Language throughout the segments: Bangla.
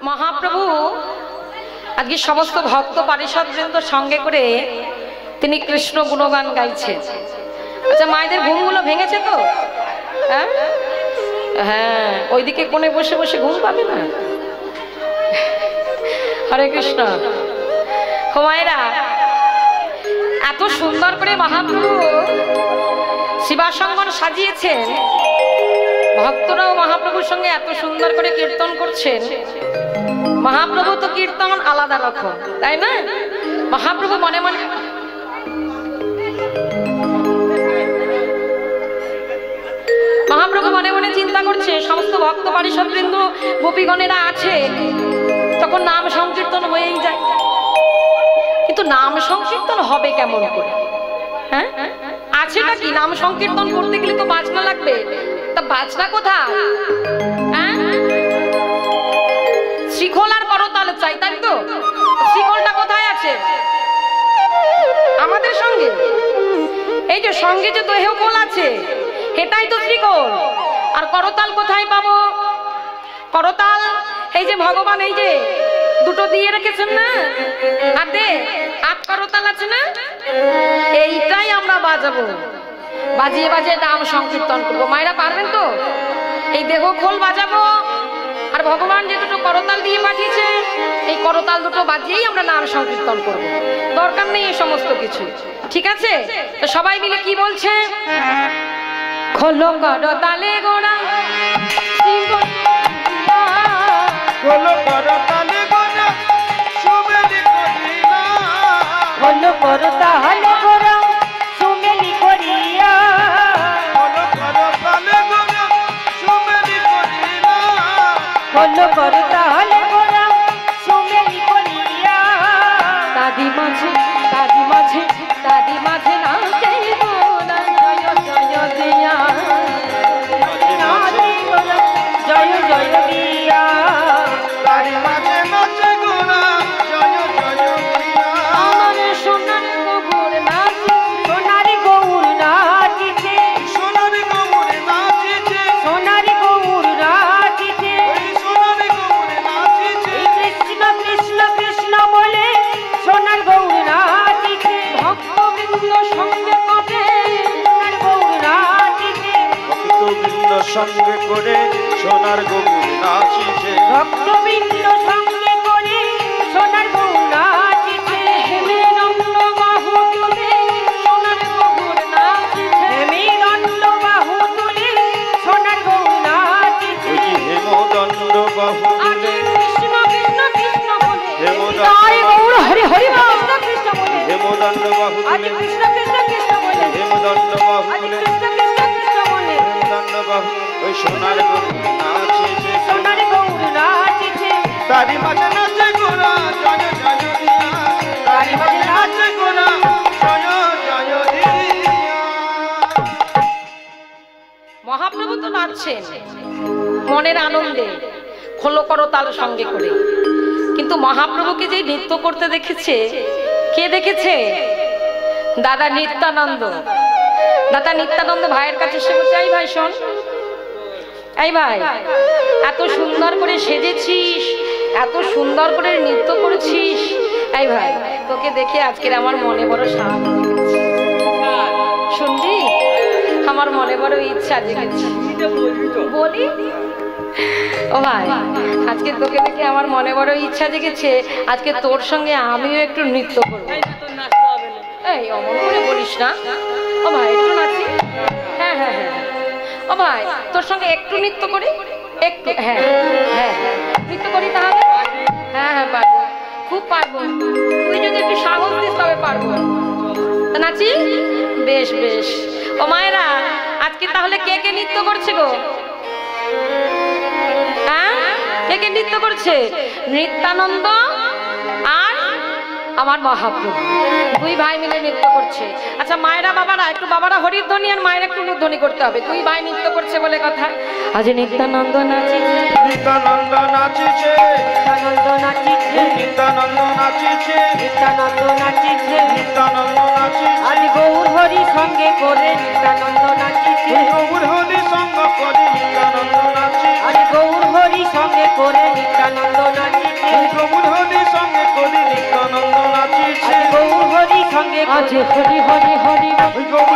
মহাপ্রভু আজকে সমস্ত ভক্ত পারিষদবৃন্দ সঙ্গে করে তিনি কৃষ্ণ গুণগান গাইছেন। আচ্ছা, মায়েদের ঘুমগুলো ভেঙেছে তো? হ্যাঁ হ্যাঁ, ওইদিকে কোণে বসে বসে ঘুম পাবে না। হরে কৃষ্ণ। মায়েরা, এত সুন্দর করে মহাপ্রভু শিবাসঙ্গন সাজিয়েছেন, ভক্তরাও মহাপ্রভুর সঙ্গে এত সুন্দর করে কীর্তন করছেন। মহাপ্রভু তো কীর্তন আলাদা রকম, তাই না? মহাপ্রভু মনে মনে চিন্তা করছে, সমস্ত ভক্ত পারিষদবৃন্দ গোপীগণেরা আছে, তখন নাম সংকীর্তন হয়েই যায়, কিন্তু নাম সংকীর্তন হবে কেমন করে? হ্যাঁ, আছেটা কি? নাম সংকীর্তন করতে গেলে তো বাজনা লাগবে, তা বাজনা কোথায়? হ্যাঁ, শিখল আর করতাল চাই, তাই তো? শিখলটা কোথায় আছে? আমাদের সঙ্গে এই যে সঙ্গে যে দেহকোল আছে, এটাই তো শিখল। আর করতাল কোথায় পাবো? করতাল এই যে ভগবান এই যে দুটো দিয়ে রেখেছেন না হাতে, হাত করতাল আছে না, এইটাই আমরা বাজাবো, বাজিয়ে বাজিয়ে নাম সংকীর্তন করবো। মায়েরা পারবেন তো? এই দেহ খোল বাজাবো, আর ভগবান যে দুটো করতাল দিয়ে পাঠিয়েছে, এই করতাল দুটো বাজিয়েই আমরা নাম সংকীর্তন করবো। দরকার নেই এই সমস্ত কিছু, ঠিক আছে? তো সবাই মিলে কি বলছে? খোলো করতালে গোড়া, খোলো করতালে গোড়া, সুমেলি করিয়া, খোলো করতালে গোড়া, সুমেলি করিয়া, খোলো করতালে গোড়া, সুমেলি করিয়া, খোলো করতালে গোড়া, সুমেলি করিয়া। দাদি মাঝে দাদি মাঝে দাদি মাঝে নাচে গোড়া, জয় জয় দিয়া, জয় জয় দিয়া, তারি মাঝে নাচে গোড়া, জয় জয় দিয়া। আমার সোনার গৌর নাচ, সোনার গৌর নাচিছে, সোনার গৌর নাচিছে, সোনার গৌর নাচিছে, ওই সোনার গৌর নাচিছে, কৃষ্ণ কৃষ্ণ কৃষ্ণ বলে সোনার গৌর নাচিছে, ভক্তবৃন্দ সঙ্গে করে সোনার গৌর নাচিছে, ভক্তবৃন্দ সঙ্গে করে সোনার গৌর নাচিছে, ভক্তবৃন্দ সঙ্গে করে সোনার গৌর নাচিছে, হেমেদণ্ড বাহু তুলে সোনার গৌর নাচিছে, হেমেদণ্ড বাহু তুলে সোনার গৌর নাচিছে। ওই যে হেমদণ্ড বাহু তুলে, কৃষ্ণ কৃষ্ণ কৃষ্ণ বলে, হেমদণ্ড হরি গৌর হরি হরি কৃষ্ণ কৃষ্ণ বলে, হেমদণ্ড বাহু আজ তুলে, কৃষ্ণ কৃষ্ণ কৃষ্ণ বলে, হেমদণ্ড বাহু আজ তুলে, কৃষ্ণ কৃষ্ণ কৃষ্ণ বলে, হেমদণ্ড বাহু ওই সোনার গৌর নাচিছে, সোনার গৌর নাচিছে, তারি মাঝে নাচে গোড়া, জয় জয় দিয়া, তারি মাঝে নাচে গোড়া, জয় জয় দিয়া। মহাপ্রভু তো নাচছেন মনের আনন্দে, খোলো করতাল সঙ্গে করে, কিন্তু মহাপ্রভুকে যে নৃত্য করতে দেখেছে, কে দেখেছে? দাদা নিত্যানন্দ। দাদা নিত্যানন্দ ভাইয়ের কাছে এসে বলছে, এই ভাই শোন, এই ভাই এত সুন্দর করে সেজেছিস, এত সুন্দর করে নৃত্য করেছিস, এই ভাই তোকে দেখে আজকের আমার মনে বড় সাহস জেগেছে। শুনলি, আমার মনে বড় ইচ্ছা জেগেছে। বলি ও ভাই, আজকে তোকে দেখে আমার মনে বড় ইচ্ছা জেগেছে, আজকে তোর সঙ্গে আমিও একটু নৃত্য করবো। এই অমন করে বলিস না ও ভাই, একটু নাচি। হ্যাঁ হ্যাঁ হ্যাঁ, ও ভাই তোর সঙ্গে একটু নৃত্য করি, একটু। হ্যাঁ হ্যাঁ নৃত্য করি তাহলে। হ্যাঁ হ্যাঁ পারবো, খুব পারবো, তুই যদি একটু সাহস দিস তবে পারবো। তা নাচি? বেশ বেশ। ও মায়েরা, আজকে তাহলে কে কে নৃত্য করছে গো? হ্যাঁ, কে কে নৃত্য করছে? নিত্যানন্দ আর আমার মহাপ্রভু, দুই ভাই মিলে নৃত্য করছে। আচ্ছা মায়েরা বাবারা, একটু বাবারা হরির ধ্বনি আর মায়ের একটু ধ্বনি করতে হবে। দুই ভাই নৃত্য করছে বলে কথা। আজ নিত্যানন্দ নাচিছে, নিত্যানন্দ নাচিছে, নিত্যানন্দ নাচিছে, নিত্যানন্দ নাচিছে, নিত্যানন্দ নাচিছে, নিত্যানন্দ নাচিছে, আজ গৌর হরি সঙ্গে করে নিত্যানন্দ নাচিছে, গৌর হরি সঙ্গ করে নিত্যানন্দ নাচিছে, আজ গৌর হরি সঙ্গে করে নিত্যানন্দ নাচিছে। আজ হরি হরি হরি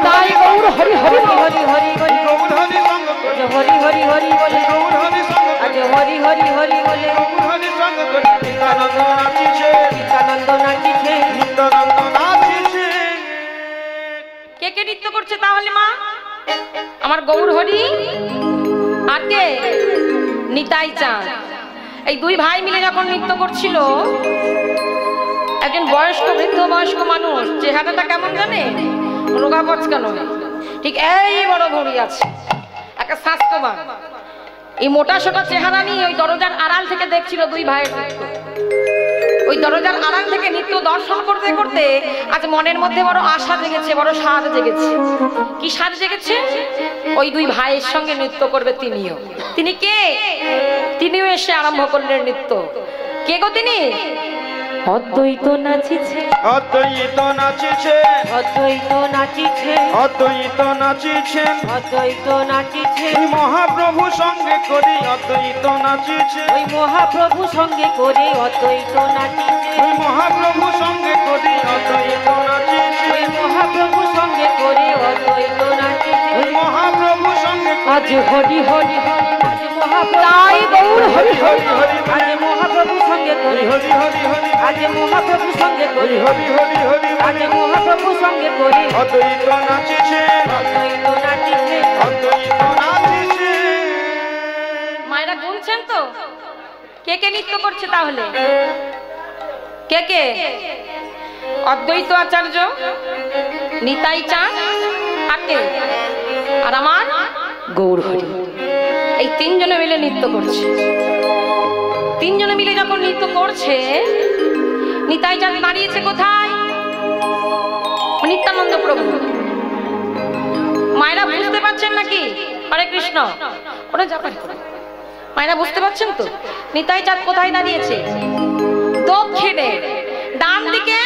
তাই গৌর হরি হরি হরি হরি হরি গৌর হরি সঙ্গ করে হরি হরি হরি বলে গৌর হরি সঙ্গ আজ হরি হরি হরি বলে গৌর হরি সঙ্গ করে নিত্যানন্দ নাচিছে নিত্যানন্দ নাচিছে নিত্যানন্দ নাচিছে। কে কে নৃত্য করছে তাহলে মা? আমার গৌর হরি আর কে? নিতাই চাঁদ। এই দুই ভাই মিলে যখন নৃত্য করছিল, একজন বয়স্ক বৃদ্ধ বয়স্ক মানুষ, চেহারাটা কেমন জানে? রোগা পচকা নয়, ঠিক এই বড় ভরি আছে, একটা স্বাস্থ্যবান। এই মোটা সোটা চেহারা নিয়ে ওই দরজার আড়াল থেকে দেখছিল দুই ভাইয়ের নৃত্য। ওই দরজার আড়াল থেকে নৃত্য দর্শন করতে করতে আজ মনের মধ্যে বড় আশা জেগেছে, বড় সাজ জেগেছে। কি সাজ জেগেছে? ওই দুই ভাইয়ের সঙ্গে নৃত্য করবে তিনিও। তিনি কে? তিনিও এসে আরম্ভ করলেন নৃত্য। কে গো তিনি? অদ্বৈত নাচিছে, অদ্বৈত নাচিছে, অদ্বৈত নাচিছে, অদ্বৈত নাচিছেন, অদ্বৈত নাচিছে। ওই মহাপ্রভু সঙ্গে করি অদ্বৈত নাচিছে, ওই মহাপ্রভু সঙ্গে করে অদ্বৈত নাচিছে, ওই মহাপ্রভু সঙ্গে করি অদ্বৈত নাচিছে, ওই মহাপ্রভু সঙ্গে করে অদ্বৈত নাচিছে। ওই মহাপ্রভু সঙ্গে আজ হরি হরি হরি আজ মহাপ্রভু তাই গৌর হরি হরি হরি আজ মহাপ্রভু সঙ্গে করে হরি হরি হরি আজ মহাপ্রভু সঙ্গে করে হরি হরি হরি আজ মহাপ্রভু সঙ্গে করে অদ্বৈত নাচিছে, অদ্বৈত নাচিছে। অদ্বৈত নাচিছে। মায়েরা গুনছেন তো? কে কে নৃত্য করছে তাহলে? কে কে? অদ্বৈত আচার্য, নিতাই চাঁদ আর কে? আর আমার গৌর হরি। এই তিনজনে মিলে নৃত্য করছে। তিনজনে মিলে যখন নৃত্য করছে, নিতাই চাঁদ দাঁড়িয়েছে কোথায়? নিত্যানন্দ প্রভু। মায়েরা বুঝতে পারছেন নাকি? হরে কৃষ্ণ। ওরা যাবেন, মায়েরা বুঝতে পারছেন তো? নিতাই চাঁদ কোথায় দাঁড়িয়েছে? দক্ষিণে, ডান দিকে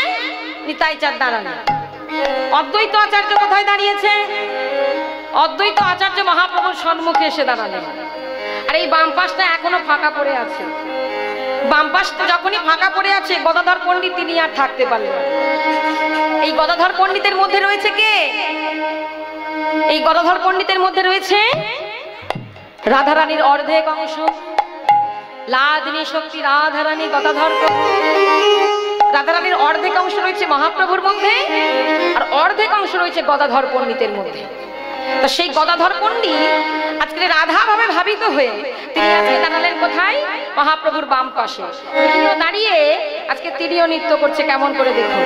নিতাই চাঁদ দাঁড়ানো। অদ্বৈত আচার্য কোথায় দাঁড়িয়েছে? অদ্বৈত আচার্য মহাপ্রভুর সম্মুখে এসে দাঁড়ালেন। আর এই বাম পাশটা এখনো ফাঁকা পড়ে আছে। বাম পাশটা যখনই ফাঁকা পড়ে আছে, গদাধর পণ্ডিত তিনি আর থাকতে পারলেন না। এই গদাধর পণ্ডিতের মধ্যে রয়েছে কে? এই গদাধর পণ্ডিতের মধ্যে রয়েছে রাধারানীর অর্ধেক অংশ, লাদিনী শক্তি রাধারানী গদাধর প্রভু। রাধারানীর অর্ধেক অংশ রয়েছে মহাপ্রভুর মধ্যে, আর অর্ধেক অংশ রয়েছে গদাধর পণ্ডিতের মধ্যে। তো সেই গদাধর পণ্ডিত আজকে রাধা ভাবে ভাবিত হয়ে তিনি আজকে দাঁড়ালেন কোথায়? মহাপ্রভুর বাম পাশে। তিনিও দাঁড়িয়ে আজকে তিনিও নৃত্য করছে। কেমন করে দেখুন।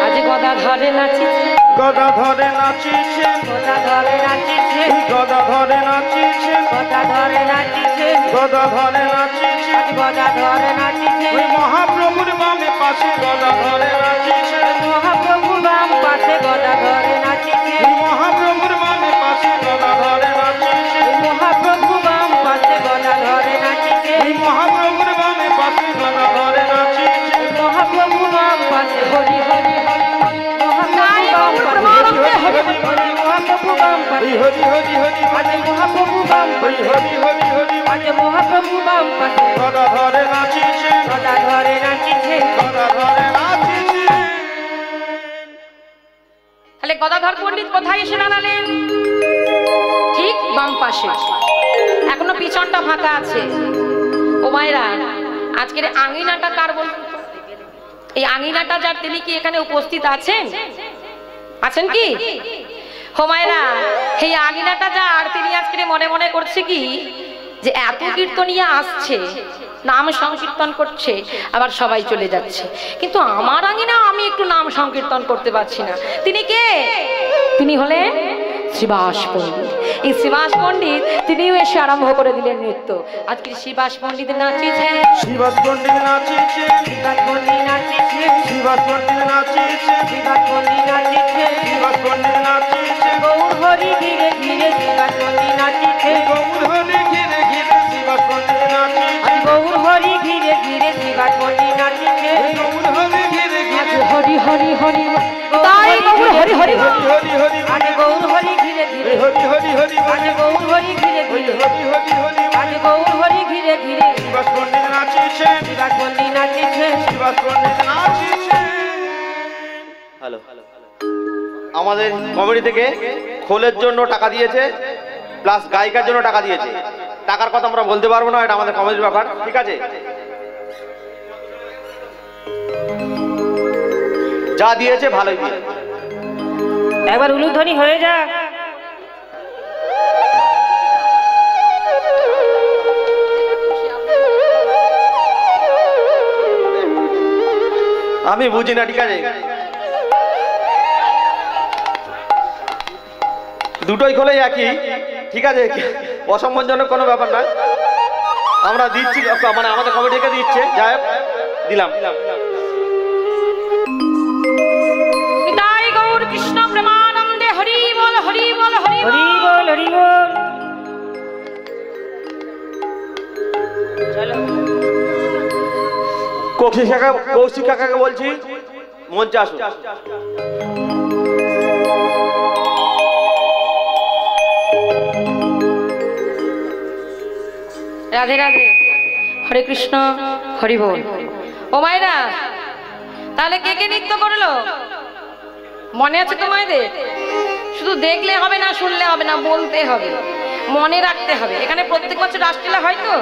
আজ গদাধরে নাচিছে, গদাধরে নাচিছে, গদাধরে নাচিছে, গদাধরে নাচিছে, গদাধরে নাচিছে, গদাধরে নাচিছে, আজ গদাধরে নাচিছে। ওই মহাপ্রভুর বামে পাশে গদাধরে নাচিছে, মহাপ্রভু বাম পাশে গদাধরে নাচিছে, ওই মহাপ্রভুর বামে পাশে গদাধরে নাচিছে, মহাপ্রভু বাম পাশে গদাধরে নাচিছে, ওই মহাপ্রভুর বামে পাশে গদাধরে নাচিছে, মহাপ্রভু বাম পাশে হরি হরি হরি মহাপ্রভু বাম পাশে হরি হরি হরি আজ মহাপ্রভু বাম হরি পাশে হরি হরি হরি আজ মহাপ্রভু বাম পাশে গদাধরে নাচিছে, গদাধরে নাচিছে। গদাধরে নাচিছে। তাহলে গদাধর পণ্ডিত কোথায় এসে দাঁড়ালেন? ঠিক বাম পাশে। এখনো পিছনটা ফাঁকা আছে। ও মায়েরা, আজকের আঙিনাটা কার বলুন তো? এই আঙিনাটা যার, তিনি কি এখানে উপস্থিত আছেন? আছেন কি? হোমায়রা, এই আঙিনাটা যার, তিনি আজকে মনে মনে করছে কি যে এত কীর্তনিয়া আসছে, নাম সংকীর্তন করছে, আবার সবাই চলে যাচ্ছে, কিন্তু আমার আঙিনা আমি একটু নাম সংকীর্তন করতে পারছি না। তিনি কে? তিনি হলেন শ্রীবাস পণ্ডিত। এই শ্রীবাস পণ্ডিত তিনিও এসে আরম্ভ করে দিলেন নৃত্য। আজকে শ্রীবাস পণ্ডিত নাচিছে, শ্রীবাস পণ্ডিত নাচিছে, শ্রীবাস পণ্ডিত নাচিছে, শ্রীবাস পণ্ডিত নাচিছে, শ্রীবাস পণ্ডিত নাচিছে, শ্রীবাস পণ্ডিত নাচিছে, গৌর হরি ঘিরে ঘিরে শ্রীবাস পণ্ডিত নাচিছে, গৌর হরি ঘিরে ঘিরে শ্রীবাস পণ্ডিত নাচিছে, গৌর হরি ঘিরে ঘিরে শ্রীবাস পণ্ডিত নাচিছে, গৌর হরি ঘিরে ঘিরে হরি হরি হরি তাই গৌর হরি হরি হরি হরি হরি আজ গৌর হরি ঘিরে ঘিরে, হরি হরি হরি আজ গৌর হরি ঘিরে ঘিরে, হরি হরি হরি আজ গৌর হরি ঘিরে ঘিরে শ্রীবাস পণ্ডিত নাচিছে, শ্রীবাস পণ্ডিত নাচিছে। শ্রীবাস পণ্ডিত নাচিছে। হ্যালো আমাদের কমিটি থেকে খোলের জন্য টাকা দিয়েছে, প্লাস গায়িকার জন্য টাকা দিয়েছে। টাকার কথা আমরা বলতে পারবো না, এটা আমাদের কমিটির ব্যাপার, ঠিক আছে? যা দিয়েছে ভালোই দিয়েছে। একবার উলুধ্বনি হয়ে যাক। আমি বুঝি না, ঠিক আছে? দুটোই খোলেই একই, ঠিক আছে? অসম্মানজনক কোনো ব্যাপার না, আমরা দিচ্ছি, মানে আমাদের কমিটিকে দিচ্ছে, যাই হোক দিলাম। নিতাই গৌর কৃষ্ণ প্রেমানন্দে হরি বল হরি বল হরি বল হরি বল হরি বল। চলো কৌশিক কাকাকে বলছি মঞ্চে আসুন। রাধে রাধে, হরে কৃষ্ণ, হরি বল। ও মায়েরা, তাহলে কে কে নৃত্য করলো মনে আছে তো মায়েদের? শুধু দেখলে হবে না, শুনলে হবে না, বলতে হবে, মনে রাখতে হবে। এখানে প্রত্যেক বছর রাসলীলা হয়তো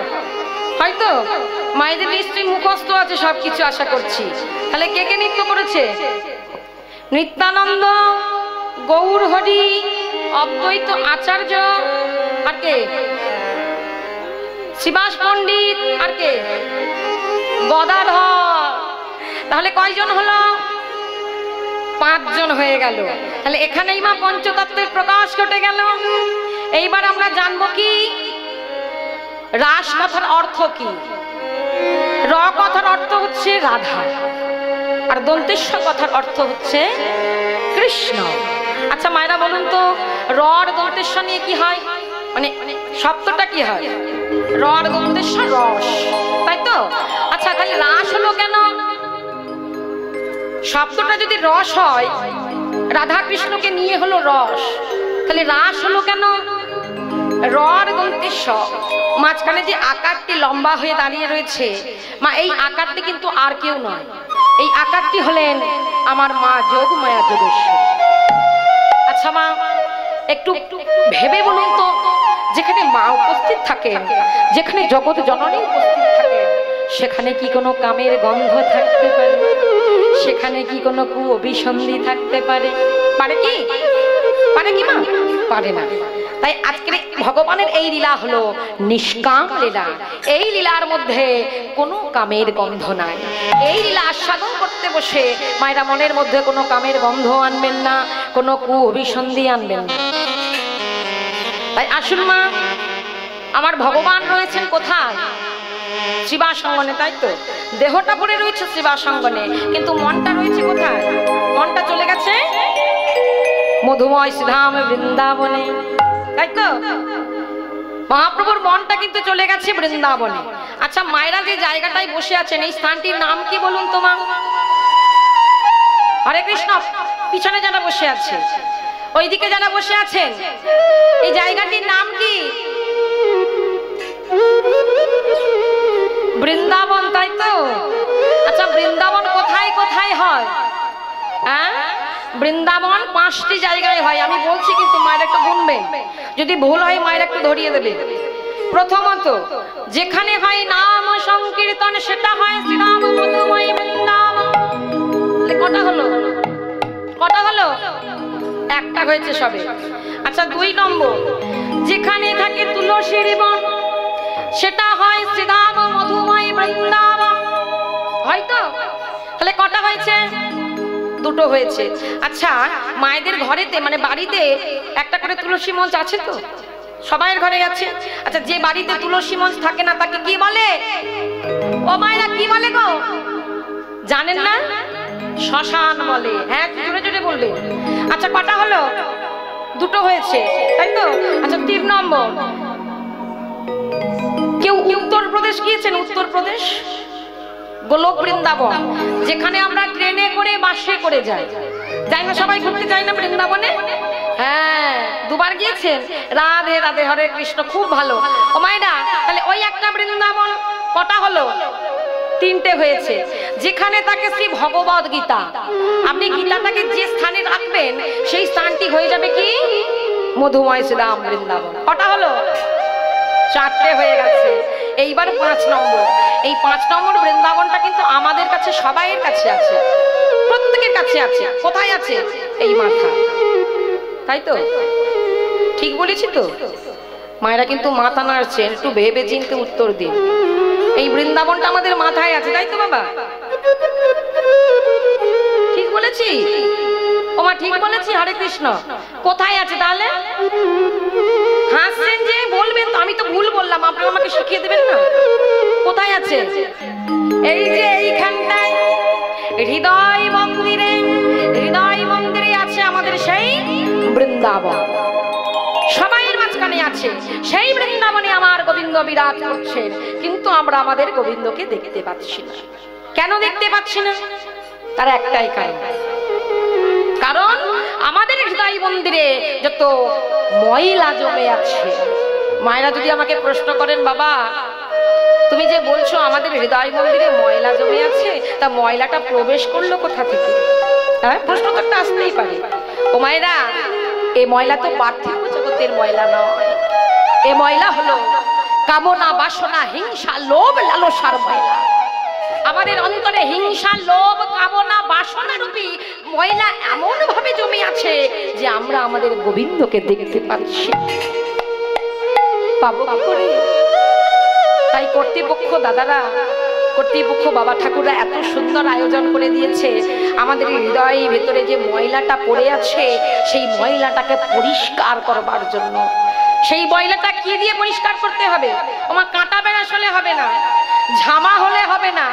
হয়তো মায়েদের নিশ্চয়ই মুখস্থ আছে সবকিছু, আশা করছি। তাহলে কে কে নৃত্য করেছে? নিত্যানন্দ, গৌর হরি, অদ্বৈত আচার্য, আর কে? শিবাস পণ্ডিত, আর কে? গদাধর। তাহলে কয়জন হলো? 5 জন হয়ে গেল। তাহলে এখানেই মা পঞ্চতত্ত্বের প্রকাশ ঘটে গেল। এইবার আমরা জানবো কি রাস কথার অর্থ কি। র কথার অর্থ হচ্ছে রাধা, আর দন্তেশ্বর কথার অর্থ হচ্ছে কৃষ্ণ। আচ্ছা মায়েরা বলুন তো, র আর দন্তেশ্বর নিয়ে কি হয়? মানে শব্দটা কি হয়? র আর দন্তেশ্বর রস, তাই তো? আচ্ছা তাহলে রাস হলো কেন? শব্দটা যদি রস হয়, রাধা কৃষ্ণকে নিয়ে হলো রস, তাহলে রাস হলো কেন? র আর দন্তেশ্বর, মাঝখানে যে আকারটি লম্বা হয়ে দাঁড়িয়ে রয়েছে মা, এই আকারটি কিন্তু আর কেউ নয়, এই আকারটি হলেন আমার মা যোগমায়া যোগেশ্বরী। আচ্ছা মা, একটু ভেবে বলুন তো, যেখানে মা উপস্থিত থাকেন, যেখানে জগৎ জননী উপস্থিত থাকেন, সেখানে কি কোনো কামের গন্ধ থাকতে পারে? সেখানে কি কোনো কু অভিসন্ধি থাকতে পারে? পারে কি? পারে কি মা? পারে না। তাই আজকের ভগবানের এই লীলা হলো নিষ্কাম লীলা। এই লীলার মধ্যে কোনো কামের গন্ধ নাই। এই লীলা আস্বাদন করতে বসে মায়েরা মনের মধ্যে কোনো কামের গন্ধ আনবেন না, কোনো কু অভিসন্ধি আনবেন না। তাই আসুন মা, আমার ভগবান রয়েছেন কোথায়? শিবাসঙ্গনে, তাই তো? দেহটা পড়ে রয়েছে শিবাসঙ্গনে, কিন্তু মনটা রয়েছে কোথায়? মনটা চলে গেছে মধুময় শ্রীধাম বৃন্দাবনে, তাই তো? মহাপ্রভুর মনটা কিন্তু চলে গেছে বৃন্দাবনে। আচ্ছা মায়েরা যে জায়গাটায় বসে আছেন, এই স্থানটির নাম কি বলুন তো মা? হরে কৃষ্ণ। পিছনে যারা বসে আছে, ওইদিকে যারা বসে আছেন, এই জায়গাটির নাম কি? বৃন্দাবন, তাই তো? আচ্ছা বৃন্দাবন কোথায় কোথায় হয়? হ্যাঁ, বৃন্দাবন 5টি জায়গায় হয়। আমি বলছি কিন্তু মায়ের একটু গুনবেন, যদি ভুল হয় মায়ের একটু ধরিয়ে দেবে। প্রথমত, যেখানে হয় নাম সংকীর্তন, সেটা হয় শ্রীরাম মধুময় বৃন্দাবন। কটা হলো? কটা হলো? একটা হয়েছে সবে। আচ্ছা 2 নম্বর, যেখানে থাকে তুলসীর বন, সেটা হয় শ্রীরাম মধুময় বৃন্দাবন, হয়তো? তাহলে কটা হয়েছে? 2টো হয়েছে। আচ্ছা মায়েদের ঘরেতে, মানে বাড়িতে একটা করে তুলসী মঞ্চ আছে তো? সবাইয়ের ঘরে আছে। আচ্ছা যে বাড়িতে তুলসী মঞ্চ থাকে না, তাকে কি বলে? ও মায়েরা কি বলে গো? জানেন না? শ্মশান বলে। হ্যাঁ, জোরে জোরে বলবে। আচ্ছা কটা হলো? 2টো হয়েছে, তাই তো? আচ্ছা 3 নম্বর, কেউ উত্তরপ্রদেশ গিয়েছেন? উত্তরপ্রদেশ গোলক বৃন্দাবন, যেখানে আমরা ট্রেনে করে বাসে করে যাই, যাই না? সবাই ঘুরতে যাই না বৃন্দাবনে? হ্যাঁ, 2বার গিয়েছেন। রাধে রাধে, হরে কৃষ্ণ, খুব ভালো। ও মায়েরা, তাহলে ওই একটা বৃন্দাবন কটা হলো? তিনটে হয়েছে। যেখানে তাকে শ্রী ভগবদ গীতা, আপনি গীতাটাকে যে স্থানে রাখবেন সেই স্থানটি হয়ে যাবে কি মধুময় শ্রীরাম বৃন্দাবন। কটা হলো? চারটে হয়ে গেছে। এইবার 5 নম্বর। এই 5 নম্বর বৃন্দাবনটা কিন্তু আমাদের কাছে সবাইয়ের কাছে আছে, প্রত্যেকের কাছে আছে। কোথায় আছে? এই মাথা, তাই তো? ঠিক বলেছি তো? মায়েরা কিন্তু মাথা নাড়ছেন, একটু ভেবে চিন্তে উত্তর দিন। এই বৃন্দাবনটা আমাদের মাথায় আছে, তাই তো বাবা? ঠিক বলেছি? ওমা ঠিক বলেছি? হরে কৃষ্ণ। কোথায় আছে তাহলে? হাসছেন যে, বলবেন তো। আমি তো ভুল বললাম, আপনি আমাকে শিখিয়ে দেবেন না। কোথায় আছে? এই যে এইখানটায় হৃদয় মন্দিরে, হৃদয় মন্দিরে আছে আমাদের সেই বৃন্দাবন। সবাইয়ের মাঝখানে আছে সেই বৃন্দাবনে আমার গোবিন্দ বিরাজ করছেন, কিন্তু আমরা আমাদের গোবিন্দকে দেখতে পাচ্ছি না। কেন দেখতে পাচ্ছি না? তার একটাই কারণ, কারণ আমাদের হৃদয় মন্দিরে যত ময়লা জমে আছে। মায়েরা যদি আমাকে প্রশ্ন করেন, বাবা তুমি যে বলছো আমাদের হৃদয় মন্দিরে ময়লা জমে আছে, তা ময়লাটা প্রবেশ করলো কোথা থেকে? হ্যাঁ, প্রশ্ন তো একটা আসতেই পারে। ও মায়েরা, এই ময়লা তো পার্থিব জগতের ময়লা নয়। এ ময়লা হলো কামনা, বাসনা, হিংসা, লোভ, লালসার ময়লা। আমাদের অন্তরে হিংসা, লোভ, কামনা, বাসনা রূপী ময়লা এমন ভাবে জমে আছে যে আমরা আমাদের গোবিন্দকে দেখতে পাচ্ছি। পাবো কি করে? তাই কর্তৃপক্ষ দাদারা, কর্তৃপক্ষ বাবা ঠাকুররা এত সুন্দর আয়োজন করে দিয়েছে। আমাদের হৃদয়ের ভেতরে যে ময়লাটা পড়ে আছে, সেই ময়লাটাকে পরিষ্কার করবার জন্য। সেই ময়লাটা কি দিয়ে পরিষ্কার করতে হবে? আমার কাঁটা বেড়াস হলে হবে না, ঝামা হলে হবে না,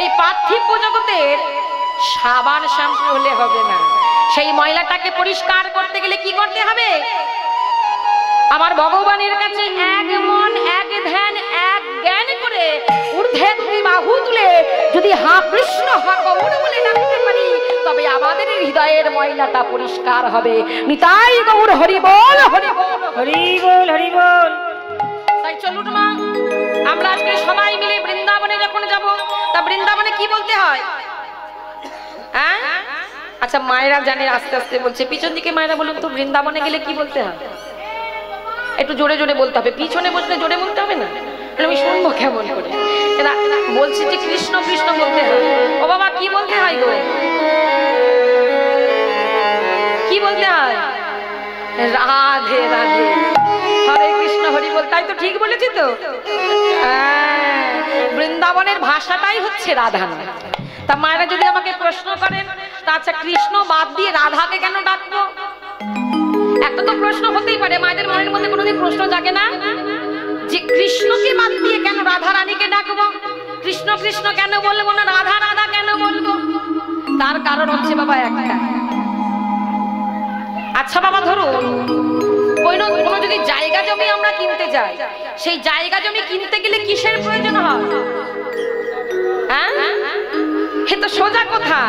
এই পার্থিব জগতের সাবান শ্যাম্পু হলে হবে না। সেই ময়লাটাকে পরিষ্কার করতে গেলে কি করতে হবে? আমার ভগবানের কাছে এক মন, এক ধ্যান, এক জ্ঞান করে ঊর্ধ্বে দুটি বাহু তুলে যদি হা কৃষ্ণ হা গৌর বলে ডাকতে পারি, তবে আমাদের হৃদয়ের ময়লাটা পরিষ্কার হবে। নিতাই গৌর হরি বল, হরি বল, হরি বল, হরি বল। তাই চলুন মা, আমরা আজকে সবাই মিলে বৃন্দাবনে যখন যাব, তা বৃন্দাবনে কি বলতে হয়? হ্যাঁ, আচ্ছা মায়েরা জানে, আস্তে আস্তে বলছে। পিছন দিকে মায়েরা বলুন তো, বৃন্দাবনে গেলে কি বলতে হয়? একটু জোরে জোরে বলতে হবে। পিছনে বসলে জোরে বলতে হবে না, আমি শুনবো কেমন করে? বলছি যে কৃষ্ণ কৃষ্ণ বলতে হয়। ও বাবা, কি বলতে হয় গো? কি বলতে হয়? রাধে রাধে, হরে কৃষ্ণ, হরি বল। তাই তো? ঠিক বলেছি তো? বৃন্দাবনের ভাষাটাই হচ্ছে রাধা। তা মায়েরা যদি আমাকে প্রশ্ন করেন, তা আচ্ছা কৃষ্ণ বাদ দিয়ে রাধাকে কেন ডাকবো? একটা তো প্রশ্ন হতেই পারে, মায়েদের মনের মধ্যে কোনোদিন প্রশ্ন জাগে না যে কৃষ্ণকে বাদ দিয়ে কেন রাধা রানীকে ডাকবো? কৃষ্ণ কৃষ্ণ কেন বলবো না, রাধা রাধা কেন বলবো? তার কারণ হচ্ছে বাবা একটা। আচ্ছা বাবা, ধরুন কোনো যদি জায়গা জমি আমরা কিনতে যাই, সেই জায়গা জমি কিনতে গেলে কিসের প্রয়োজন হয়? হ্যাঁ, এ তো সোজা কথা।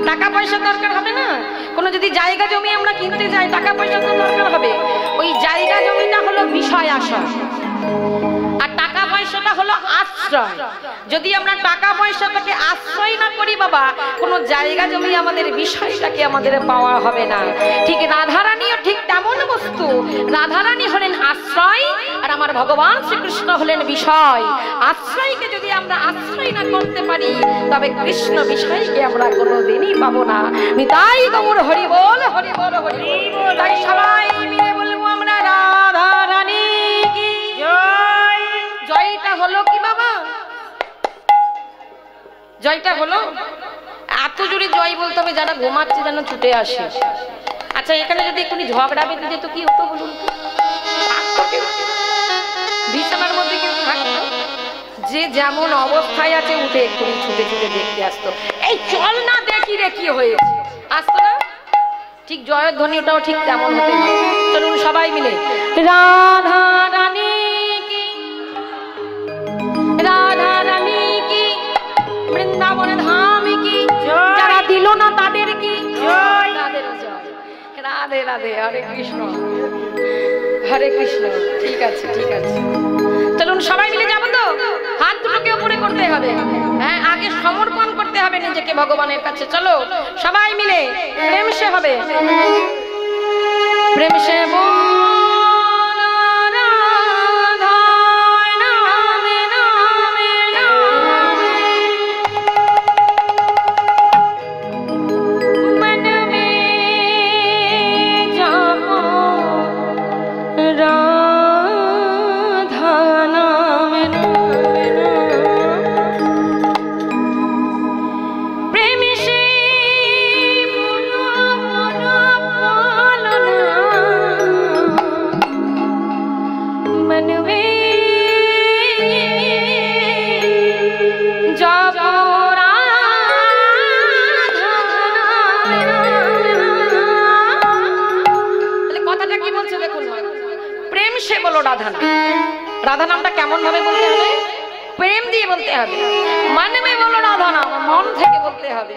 টাকা পয়সা দরকার হবে না? কোনো যদি জায়গা জমি আমরা কিনতে যাই, টাকা পয়সা তো দরকার হবে। ওই জায়গা জমিটা হলো বিষয় আশয়, আর টাকা পয়সাটা হলো আশ্রয়। যদি আমরা টাকা পয়সাটাকে আশ্রয় না করি বাবা, কোনো জায়গা জমি আমাদের বিষয়টাকে আমাদের পাওয়া হবে না। ঠিক রাধারানীও ঠিক তেমন বস্তু। রাধারানী হলেন আশ্রয়, আর আমার ভগবান শ্রীকৃষ্ণ হলেন বিষয়। আশ্রয়কে যদি আমরা আশ্রয় না করতে পারি, তবে কৃষ্ণ বিষয়কে আমরা কোনোদিনই পাবো না। নিতাই গৌর হরি বল, হরি বল, হরি বল। তাই সবাই মিলে বলবো আমরা রাধা রানী কি জয়। জয়টা হলো কি বাবা? জয়টা হলো এত জোরে জয় বলতে হবে যারা ঘুমাচ্ছে যেন ছুটে আসে। আচ্ছা, এখানে যদি একটু ঝগড়া বেঁধে যেত কি হতো বলুন? বিছানার মধ্যে কিন্তু থাকতো, যে যেমন অবস্থায় আছে উঠে একটু ছুটে ছুটে দেখতে আসতো, এই চল না দেখি রে কি হয়েছে, আসতো না? ঠিক জয়ের ধ্বনি ওটাও ঠিক তেমন হতে হবে। চলুন সবাই মিলে রাধা রানী কি, রাধা রানী কি, বৃন্দাবন ধাম কি, যারা দিল না তাদের কি জয়, তাদের জয়। রাধে রাধে, হরে কৃষ্ণ, হরে কৃষ্ণ। ঠিক আছে, ঠিক আছে, চলুন সবাই মিলে যাবো তো? হাত দুটোকে উপরে করতে হবে। হ্যাঁ, নিজেকে ভগবানের কাছে। চলো সবাই মিলে প্রেম সে হবে, প্রেম সে রাধা নামটা কেমন ভাবে বলতে হবে? প্রেম দিয়ে বলতে হবে। মানে বলো রাধা নাম, মন থেকে বলতে হবে,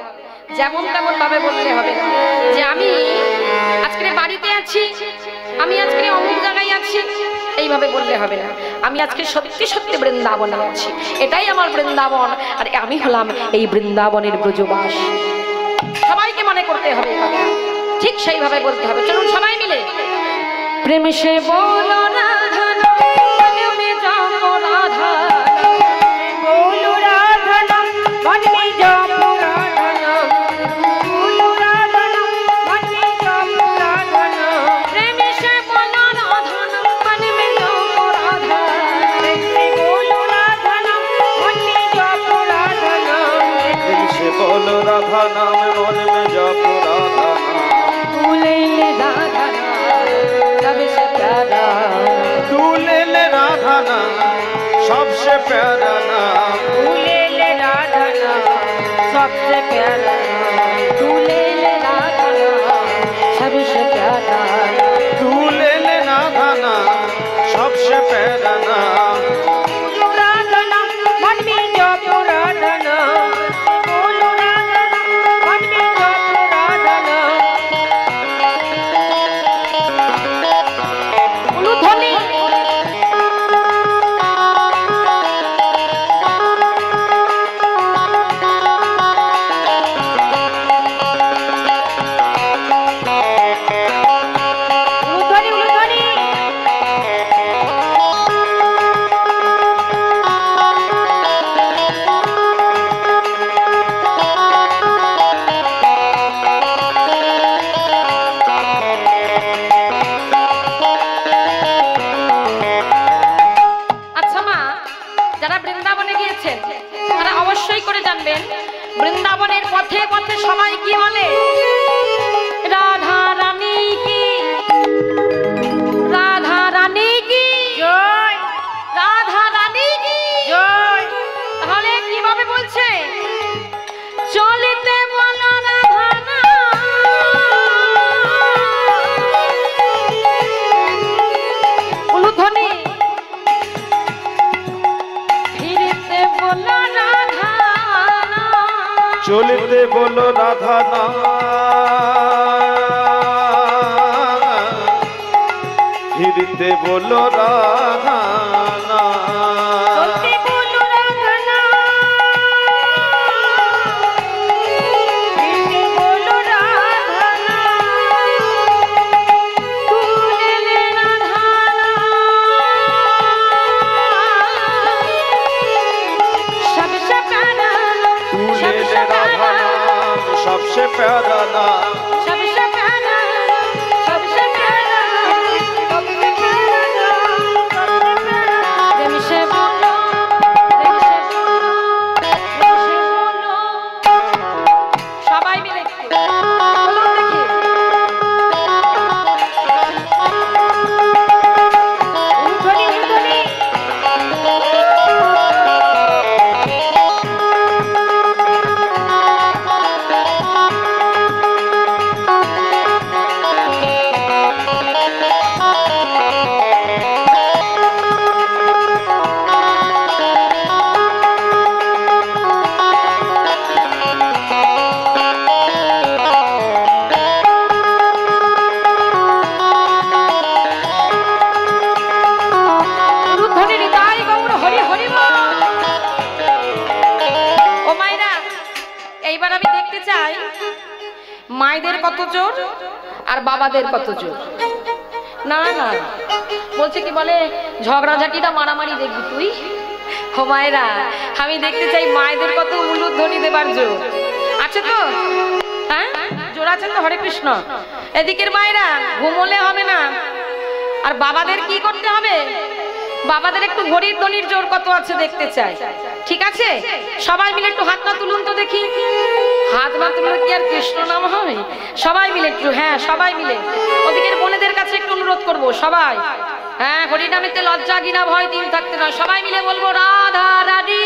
যেমন তেমন ভাবে বলতে হবে যে আমি আজকে বাড়িতে আছি, আমি আজকে অমুক জায়গায় আছি, এইভাবে বললে হবে না। আমি আজকে সত্যি সত্যি বৃন্দাবনে আছি, এটাই আমার বৃন্দাবন, আর আমি হলাম এই বৃন্দাবনের ব্রজবাস। সবাইকে মনে করতে হবে কথা, ঠিক সেইভাবে বলতে হবে। চলুন সবাই মিলে প্রেম সে বলো রাধা রাধা बोलो राधा नाम मन में जपो राधा नाम, बोलो राधा नाम मन में जपो राधा नाम, प्रेम से बोलो राधा नाम मन में जपो राधा, प्रेम से बोलो राधा नाम मन में जपो राधा नाम, प्रेम से बोलो राधा नाम मन में जपो राधा नाम, भूले ले राधा नाम सबसे प्यारा, दूल्हे ले राधा नाम सबसे प्यारा नाम, भूले ले राधा नाम सबसे प्यारा नाम, भूले ले राधा नाम सबसे प्यारा, दूल्हे ले राधा नाम सबसे प्यारा नाम, बोलो राधा नाम मन में जपो राधा नाम, बोलो राधा नाम मन में जपो राधा नाम, उलूध्वनि उलूध्वनि उलूध्वनि আচ্ছা মা, যারা বৃন্দাবনে গিয়েছেন তারা অবশ্যই করে জানবেন বৃন্দাবনের পথে পথে সবাই কি বলে? রাধা রানী কি, রাধা রানী কি, জয় রাধা রানী কি। জয় তাহলে কিভাবে বলছে? চলিতে বলো রাধা নাম, উলুধ্বনি ফিরিতে বলো রাধা নাম, চলিতে বলো রাধা নাম, ফিরিতে বলো রাধা নাম, চলতে বলো রাধা নাম, ফিরতে বলো রাধা নাম, ভুলে লে রাধা নাম सबसे प्यारा, दूल्हे ले राधा नाम सबसे प्यारा नाम, सबसे प्यारा, सबसे प्यारा, सबसे प्यारा नाम, सबसे प्यारा प्रेम से बोलो, प्रेम से बोलो, प्रेम से बोलो। সবাই মিলে একটু বলুন দেখি। উলুধ্বনি উলুধ্বনি চাই মায়েদের কত জোর আর বাবাদের কত জোর। না না, বলছে কি বলে ঝগড়াঝাটিটা মারামারি দেখবি তুই। ও মায়েরা, আমি দেখতে চাই মায়েদের কত উলুধ্বনি দেবার জোর আছে তো। হ্যাঁ, জোর আছে তো। হরে কৃষ্ণ। এদিকের মায়েরা ঘুমোলে হবে না। আর বাবাদের কি করতে হবে? বাবাদের একটু ঘড়ির ধ্বনির জোর কত আছে দেখতে চাই। ঠিক আছে, সবাই মিলে একটু হাত না তুলুন তো দেখি। হাত না তুললে কি আর কৃষ্ণ নাম হবে? সবাই মিলে একটু, হ্যাঁ সবাই মিলে। ওদিকের বোনেদের কাছে একটু অনুরোধ করব সবাই। হ্যাঁ, হরিনামেতে লজ্জা ঘৃণা ভয় দিন থাকতে নয়, সবাই মিলে বলবো রাধা রানী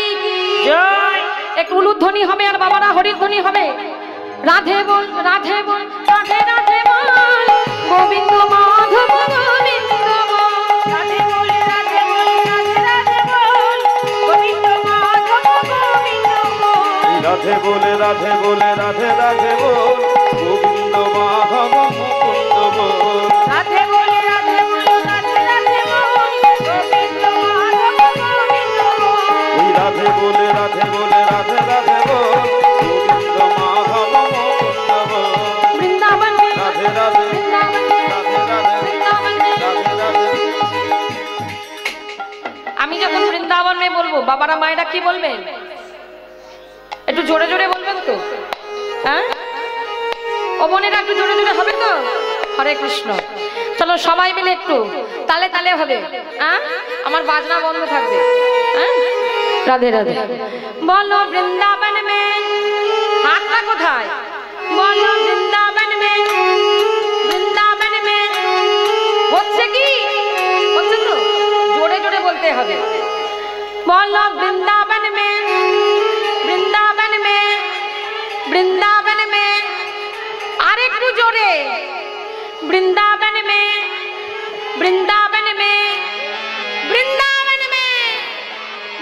জয়। একটু উলুধ্বনি হবে আর বাবারা হরির ধ্বনি হবে। রাধে বল রাধে বল রাধে রাধে বল গোবিন্দ মাধব গোবিন্দ বল। রাধে বল রাধে বল রাধে রাধে বল গোবিন্দ মাধব গোবিন্দ বল। রাধে বলে রাধে বলে রাধে রাধে বল গোবিন্দ মাধব মুকুন্দ বল। রাধে বল রাধে বল রাধে রাধে বল গোবিন্দ মাধব গোবিন্দ বল। রাধে বলে রাধে বলে রাধে রাধে বল গোবিন্দ মাধব মুকুন্দ বল। বৃন্দাবন মে রাধে রাধে বৃন্দাবন মে রাধে রাধে বৃন্দাবন মে। রাধে রাধে। আমি যখন বৃন্দাবন মে বলবো, বাবারা মায়েরা কি বলবেন? একটু জোরে জোরে বলবেন তো? হ্যাঁ, ও বোনেরা একটু জোরে জোরে হবে তো? হরে কৃষ্ণ। চলো সবাই মিলে একটু তালে তালে হবে। হ্যাঁ, আমার বাজনা বন্ধ থাকবে। হ্যাঁ, রাধে রাধে বলো বৃন্দাবন মে। হাতটা কোথায়? বলো বৃন্দাবন মে বৃন্দাবন মে। হচ্ছে কি? হচ্ছে তো? জোরে জোরে বলতে হবে। বলো বৃন্দাবন মে বৃন্দাবন মে বৃন্দাবন মে। আর একটু জোরে। বৃন্দাবন মে বৃন্দাবন মে বৃন্দাবন মে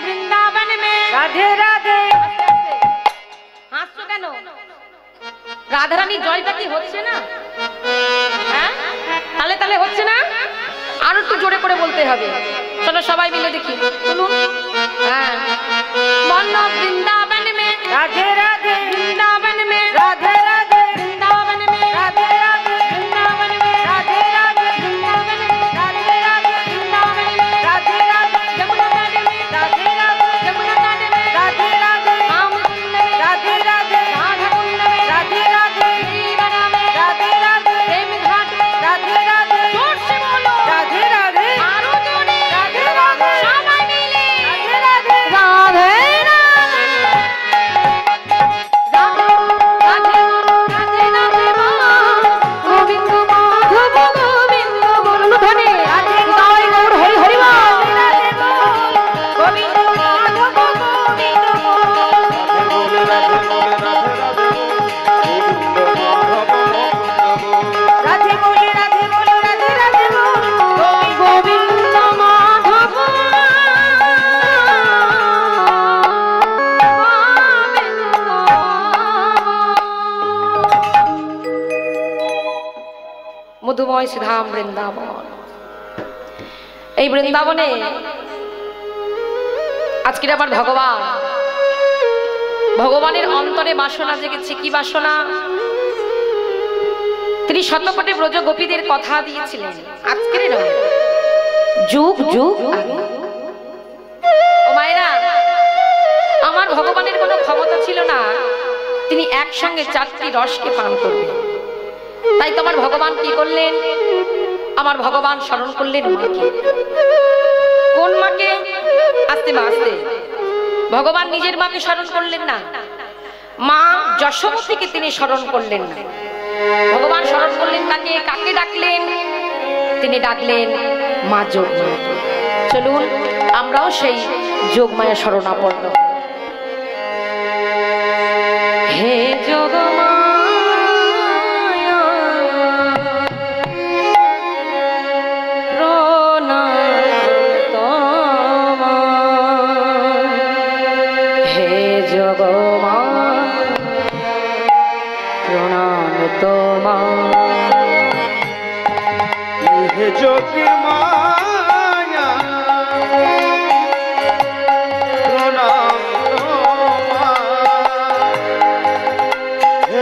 বৃন্দাবন মে। রাধে রাধে। হাসছো কেন? রাধারানী জয়টা কি হচ্ছে না? হ্যাঁ, তালে তালে হচ্ছে না? আর একটু জোরে করে বলতে হবে। চলো সবাই মিলে দেখি, শুনুন। হ্যাঁ, বলো বৃন্দাবন মে রাধে রাধে বৃন্দাবন মে রাধে রাধে বৃন্দাবন মে রাধে রাধে বৃন্দাবন মে রাধে রাধে বৃন্দাবন মে রাধে রাধে বৃন্দাবন মে রাধে রাধে যমুনা তট মে রাধে রাধে যমুনা তট মে রাধে রাধে রামকুণ্ড মে রাধে রাধে রাধা কুণ্ড মে রাধে রাধে শ্রীবন মে রাধে রাধে প্রেম ঘাট মে রাধে রাধে জোর से बोलो রাধে রাধে আরো জোরে রাধে রাধে সবাই মিলে রাধে রাধে রাধে রাধে রাধে রাধে গোবিন্দ মাধব গোবিন্দ বল। ধ্বনি গায় গৌর হরি হরি বল। রাধে বল গোবিন্দ মাধব গোবিন্দ বল। বলে রাধে বলে রাধে রাধে গোবিন্দ মাধব মুকুন্দ বল। রাধে বল রাধে বল রাধে রাধে বল গোবিন্দ মাধব মধুময় শ্রীধাম বৃন্দাবন। এই বৃন্দাবনে আজকের আবার ভগবানের অন্তরে বাসনা জেগেছে। কি বাসনা? তিনি শতকোটি ব্রজ গোপীদের কথা দিয়েছিলেন আজকের নয়, যুগ যুগ আগে। ও মায়েরা, আমার ভগবানের কোনো ক্ষমতা ছিল না তিনি একসঙ্গে 4টি রসকে পান করবেন। তাই তোমার ভগবান কি করলেন? আমার ভগবান স্মরণ করলেন মাকে। কোন মাকে? আস্তে মা আস্তে। ভগবান নিজের মাকে স্মরণ করলেন না, মা যশোমতীকে তিনি স্মরণ করলেন না। ভগবান স্মরণ করলেন কাকে? কাকে ডাকলেন? তিনি ডাকলেন মা যোগমায়া। চলুন আমরাও সেই যোগমায়া শরণাপন্ন। হে যোগমায়া প্রণাম তোমায়। হে যোগমায়া প্রণাম তোমায়। হে যোগী মায়া প্রণাম তোমায়। হে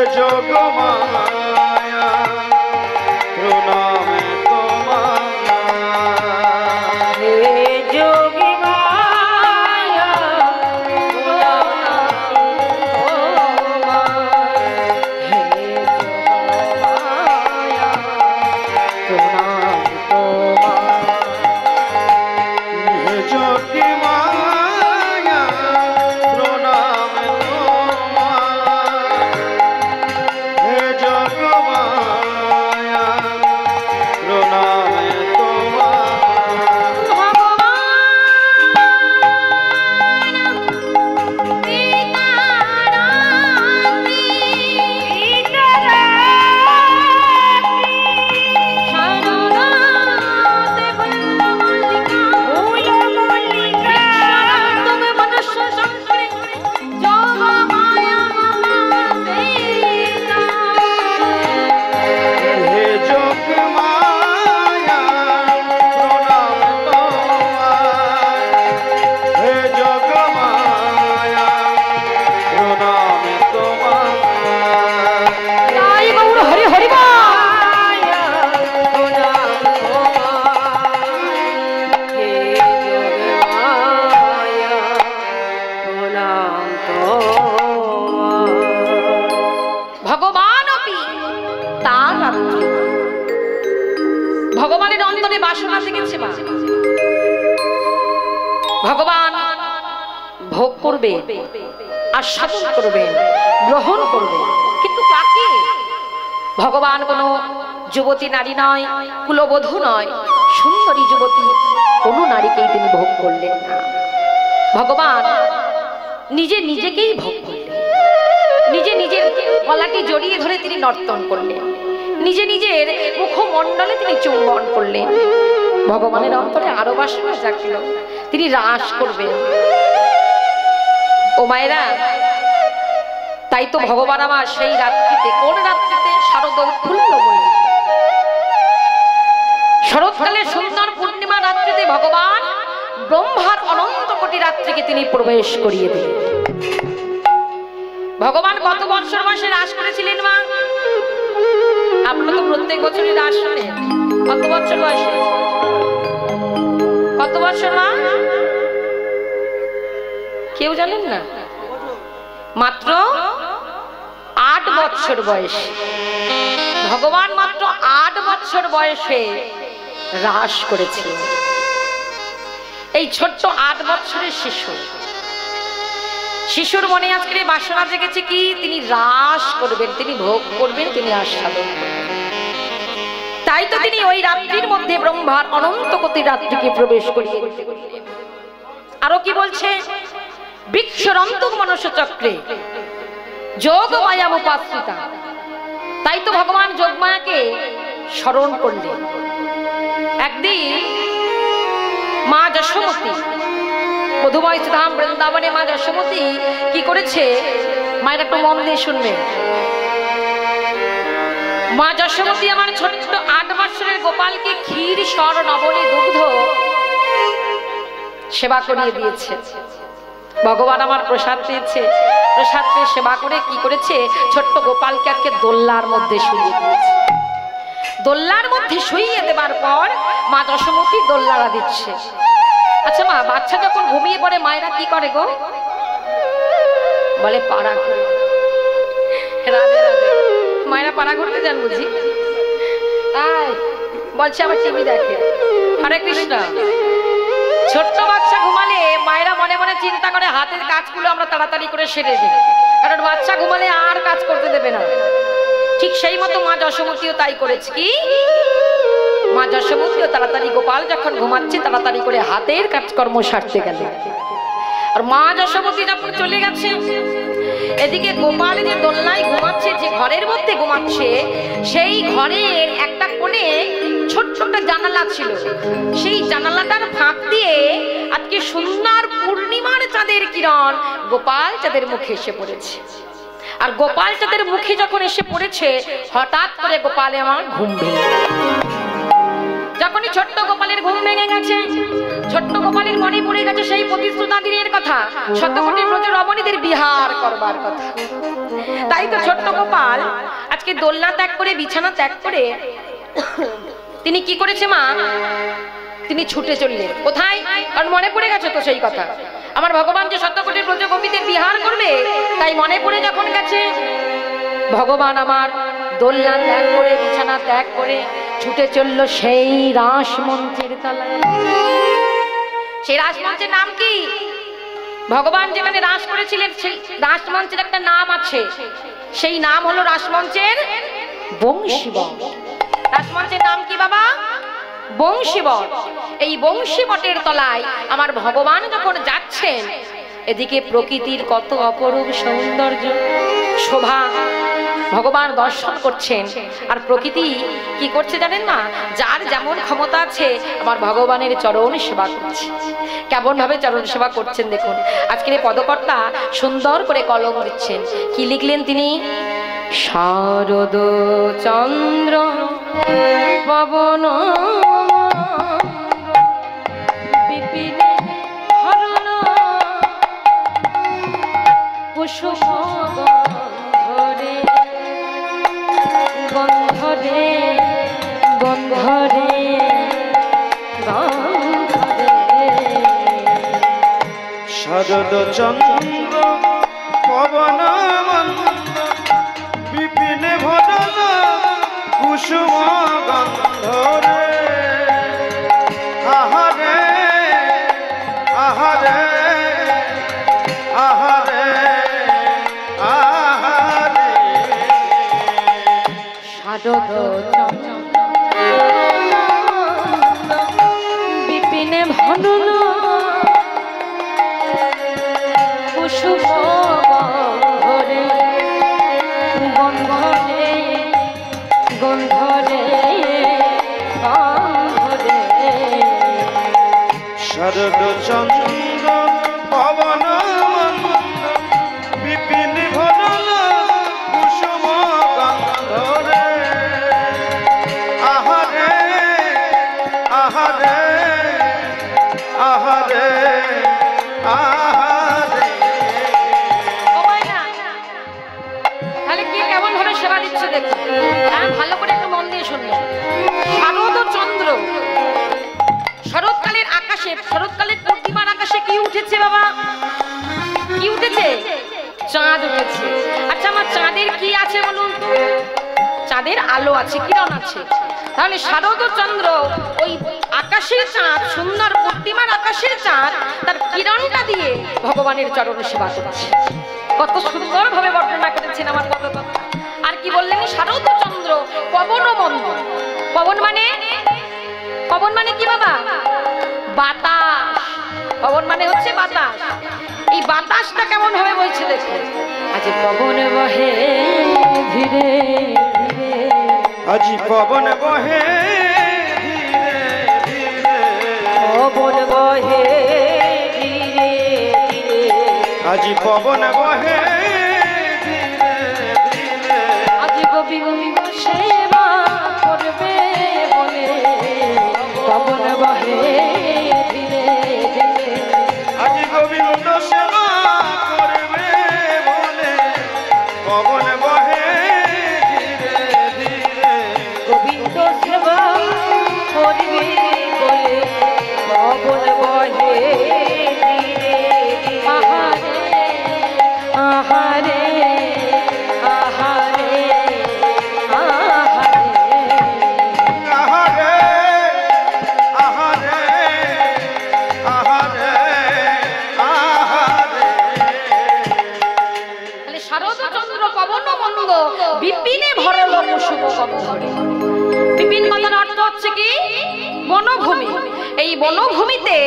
বাসনা জেগেছে মা। ভগবান ভোগ করবে, আস্বাদন করবেন, গ্রহণ করবেন, কিন্তু কাকে? ভগবান কোনো যুবতী নারী নয়, কুলবধূ নয়, সুন্দরী যুবতী কোনো নারীকেই তিনি ভোগ করলেন না। ভগবান নিজে নিজেকেই ভোগ করলেন, নিজে নিজের গলাটি জড়িয়ে ধরে তিনি নর্তন করলেন, নিজে নিজের মুখমণ্ডলে তিনি চুম্বন করলেন। ভগবানের অন্তরে আরো বাসনা জাগল, তিনি রাস করবেন। ও মায়েরা, তাই তো ভগবান আমার সেই রাত্রিতে, কোন রাত্রিতে? শারদ উৎফুল্ল মল্লিক, শরৎকালে সুন্দর পূর্ণিমা রাত্রিতে ভগবান ব্রহ্মার অনন্ত কোটি রাত্রিকে তিনি প্রবেশ করিয়ে দিলেন। ভগবান কত বৎসর বয়সে রাস করেছিলেন মা? আপনারা তো প্রত্যেক বছরই রাস শোনেন। কত বছর বয়সে? কত বছর মা? কেউ জানেন না? মাত্র 8 বছর বয়সে ভগবান মাত্র 8 বছর বয়সে রাস করেছিলেন। এই ছোট্ট 8 বছরের শিশুর মনে আজকে বাসনা জেগেছে কি? তিনি রাস করবেন, তিনি ভোগ করবেন, তিনি আস্বাদন করবেন। তাই তো তিনি ওই রাত্রির মধ্যে ব্রহ্মার অনন্ত কোটি রাত্রিকে প্রবেশ করিয়ে দিতে বললেন। আরো কি বলছে? বৃক্ষরন্তক মনস চক্রে যোগমায়া উপাশ্রিতা। তাই তো ভগবান যোগমায়াকে স্মরণ করলেন। একদিন মা যশোমতী, মধুময় ধাম বৃন্দাবনে মা যশোমতী কি করেছে? মায়ের একটু মন দিয়ে শুনবেন। মা যশোমতী আমার ছোট্ট 8 বছরের গোপালকে ক্ষীর, স্বর, নবনী, দুগ্ধ সেবা করিয়ে দিয়েছে। ভগবান আমার প্রসাদ পেয়েছে, প্রসাদ পেয়ে সেবা করে কি করেছে? ছোট্ট গোপালকে আজকে দোল্লার মধ্যে শুইয়ে দিয়েছে। দোল্লার মধ্যে শুইয়ে দেবার পর মা যশোমতী দোল্লারা দিচ্ছে। আচ্ছা মা, বাচ্চা যখন ঘুমিয়ে পড়ে মায়েরা কি করে গো? বলে পাড়া ঘুরে। রাধে রাধে। মায়েরা পাড়া ঘুরতে যান বুঝি? বলছে আবার টিভি দেখে। হরে কৃষ্ণ। ছোট্ট বাচ্চা ঘুমালে মায়েরা মনে মনে চিন্তা করে হাতের কাজগুলো আমরা তাড়াতাড়ি করে সেরে দিই, কারণ বাচ্চা ঘুমালে আর কাজ করতে দেবে না। ঠিক সেই মতো মা যশোমতীও তাই করেছে। কি? মা যশোমতীও তাড়াতাড়ি গোপাল যখন ঘুমাচ্ছে তাড়াতাড়ি করে হাতের কাজকর্ম সারতে গেল। আর মা যশোমতী যখন চলে গেছে, এদিকে গোপাল যে দোলনায় ঘুমাচ্ছে, যে ঘরের মধ্যে ঘুমাচ্ছে, সেই ঘরের একটা কোণে ছোট্ট একটা জানালা ছিল। সেই জানালাটার ফাঁক দিয়ে আজকে সুন্দর পূর্ণিমার চাঁদের কিরণ গোপাল চাঁদের মুখে এসে পড়েছে। আর গোপাল চাঁদের মুখে যখন এসে পড়েছে, হঠাৎ করে গোপালে আমার ঘুম ভেঙে গেল। যখনই ছোট্ট গোপালের ঘুম ভেঙে গেছে, ছোট্ট গোপালের মনে পড়ে গেছে সেই প্রতিশ্রুতা দিনের কথা, শতকোটি ব্রজ রমণীদের বিহার করবার কথা। তাই তো ছোট্ট গোপাল আজকে দোলনা ত্যাগ করে, বিছানা ত্যাগ করে তিনি কি করেছে মা? তিনি ছুটে চললেন। কোথায়? কারণ মনে পড়ে গেছে তো সেই কথা, আমার ভগবান যে শতকোটি ব্রজ গোপীদের বিহার করবে, তাই মনে পড়ে যখন গেছে, ভগবান আমার দোলনা ত্যাগ করে, বিছানা ত্যাগ করে ছুটে চলল সেই রাসমঞ্চের তলায়। সেই রাসমঞ্চের নাম কি? ভগবান যেখানে রাস করেছিলেন সেই রাসমঞ্চের একটা নাম আছে, সেই নাম হলো রাসমঞ্চের বংশীবট। রাসমঞ্চের নাম কি বাবা? বংশীবট। এই বংশীবটের তলায় আমার ভগবান যখন যাচ্ছেন, এদিকে প্রকৃতির কত অপরূপ সৌন্দর্য শোভা ভগবান দর্শন করছেন। আর প্রকৃতি কি করছে জানেন না? যার যেমন ক্ষমতা আছে আমার ভগবানের চরণ সেবা করছে। কেমন ভাবে চরণ সেবা করছেন দেখুন। আজকের এই পদকর্তা সুন্দর করে কলম দিচ্ছেন। কি লিখলেন তিনি? শারদ চন্দ্র পবন বিপিনে হরণ কুসুম গন্ধরে গন্ধরে গন্ধরে গন্ধরে। শারদ চন্দ্র পবন বিপিনে ভরণ কুসুম গন্ধরে শারদ বিপিনে ভনন কুসুম গন্ধরে গন্ধরে গন্ধরে গন্ধরে শরদ চন্দ্র পবন বিপিন ভনন কুসুম গন্ধরে আহারে আহারে আহারে আহারে। তাহলে কে কেমন ভাবে সেবা দিচ্ছে দেখো, ভালো করে একটু মন দিয়ে শুনবে। শারদ চন্দ্র, শরৎকালের আকাশে, শরৎকালের পূর্ণিমার আকাশে কি উঠেছে বাবা? কি উঠেছে? চাঁদ উঠেছে। আচ্ছা, আমার চাঁদের কি আছে বলুন? চাঁদের আলো আছে, কিরণ আছে। তাহলে শারদ চন্দ্র ওই আকাশের চাঁদ, সুন্দর পূর্ণিমার আকাশের চাঁদ, তার কিরণটা দিয়ে ভগবানের চরণে সেবা করছে। কত সুন্দর ভাবে বর্ণনা করেছেন আমার কথা। আর কি বললেন? শারদ চন্দ্র পবন মন্দ। পবন মানে, পবন মানে কি বাবা? বাতাস। পবন মানে হচ্ছে বাতাস। এই বাতাসটা কেমন হবে বলছে দেখো। আজ পবন বহে ধীরে ধীরে, আজি পবন বহে ধীরে ধীরে, পবন বহে ধীরে ধীরে, আজি পবন বহে ধীরে ধীরে, আজ গোবিন্দ সেবা করবে বলে পবন বহে ধীরে ধীরে, আজি গোবিন্দ সেবা করবে বলে পবন বহে ধীরে ধীরে, গোবিন্দ সেবা করবে বলে পবন বহে ধীরে ধীরে। আহারে আহারে আহারে আহারে, আহারে আহারে আহারে আহারে। তাহলে শারদ চন্দ্র পবন মন্দ বিপিনে ভরল কুসুম গন্ধরে। বিপিন কথার অর্থ হচ্ছে কি? বনভূমি। এই বনভূমিতে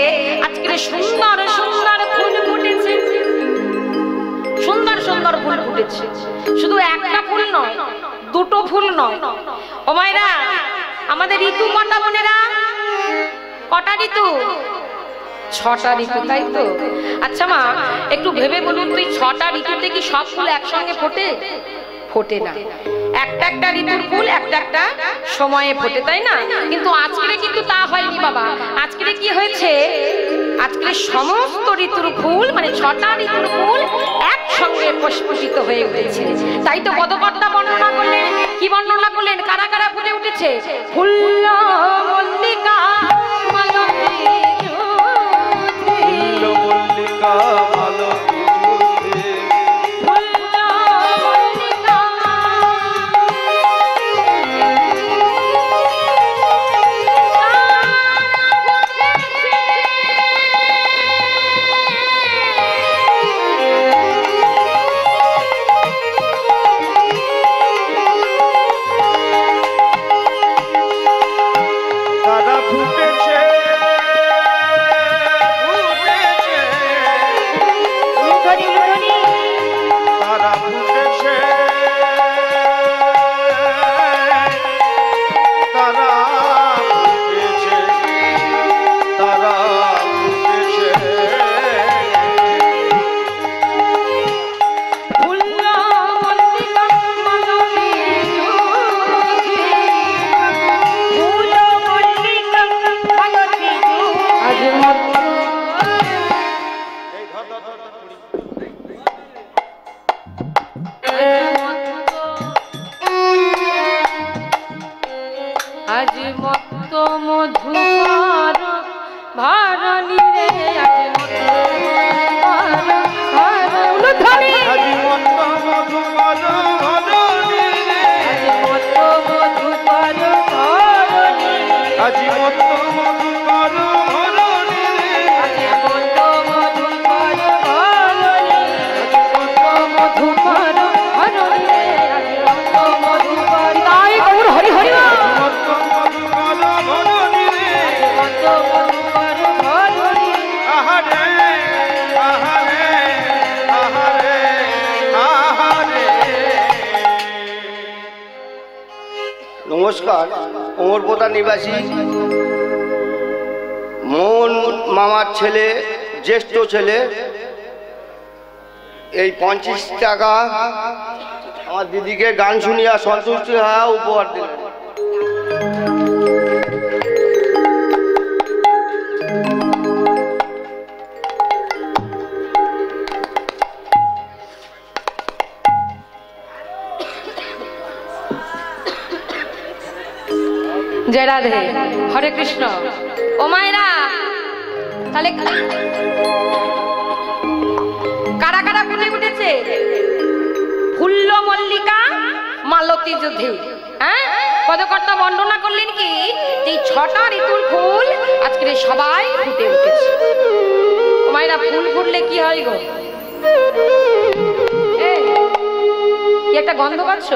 আজকে সুন্দর সুন্দর ফুল ফুটেছে, সুন্দর সুন্দর ফুল ফুটেছে। শুধু একটা ফুল নয়, দুটো ফুল নয়। ও মায়েরা, আমাদের ঋতু কটা বোনেরা? কটা ঋতু? 6টা ঋতু, তাই তো? আচ্ছা মা, একটু ভেবে বলুন তো, 6টা ঋতুতে কি সব ফুল একসঙ্গে ফোটে? ফোটে না। একটা একটা ঋতুর ফুল একটা একটা সময়ে ফোটে, তাই না? কিন্তু আজকে কিন্তু তা হয়নি বাবা। আজকে কি হয়েছে? আজকে সমস্ত ঋতুর ফুল, মানে 6টা ঋতুর ফুল একসঙ্গে প্রস্ফুটিত হয়ে উঠেছে। তাই তো পদকর্তা বর্ণনা করলেন। কি বর্ণনা করলেন? কারা কারা ফুটে উঠেছে? ফুল মল্লিকা মালতী ফুল মল্লিকা মালতী যুথে, তারা ফুটেছে ফুটেছে, তারা ফুটেছে, তারা ফুটেছে, তারা ফুটেছে, আজ নমস্কার। ওমরপোতা নিবাসী মোহন মামার ছেলে, জ্যেষ্ঠ ছেলে, এই 50 টাকা আমার দিদিকে গান শুনিয়া সন্তুষ্টি হওয়া উপহার দিলেন। জয় রাধে, হরে কৃষ্ণ। ও মায়েরা, তাহলে কারা কারা ফুলে উঠেছে? ফুল্ল মল্লিকা মালতী যুদ্ধে, হ্যাঁ, পদকর্তা বর্ণনা করলেন কি এই 6টা ঋতুর ফুল আজকে সবাই ফুটে উঠেছে। ও মায়েরা, ফুল ফুটলে কি হয় গো? কি একটা গন্ধ পাচ্ছ?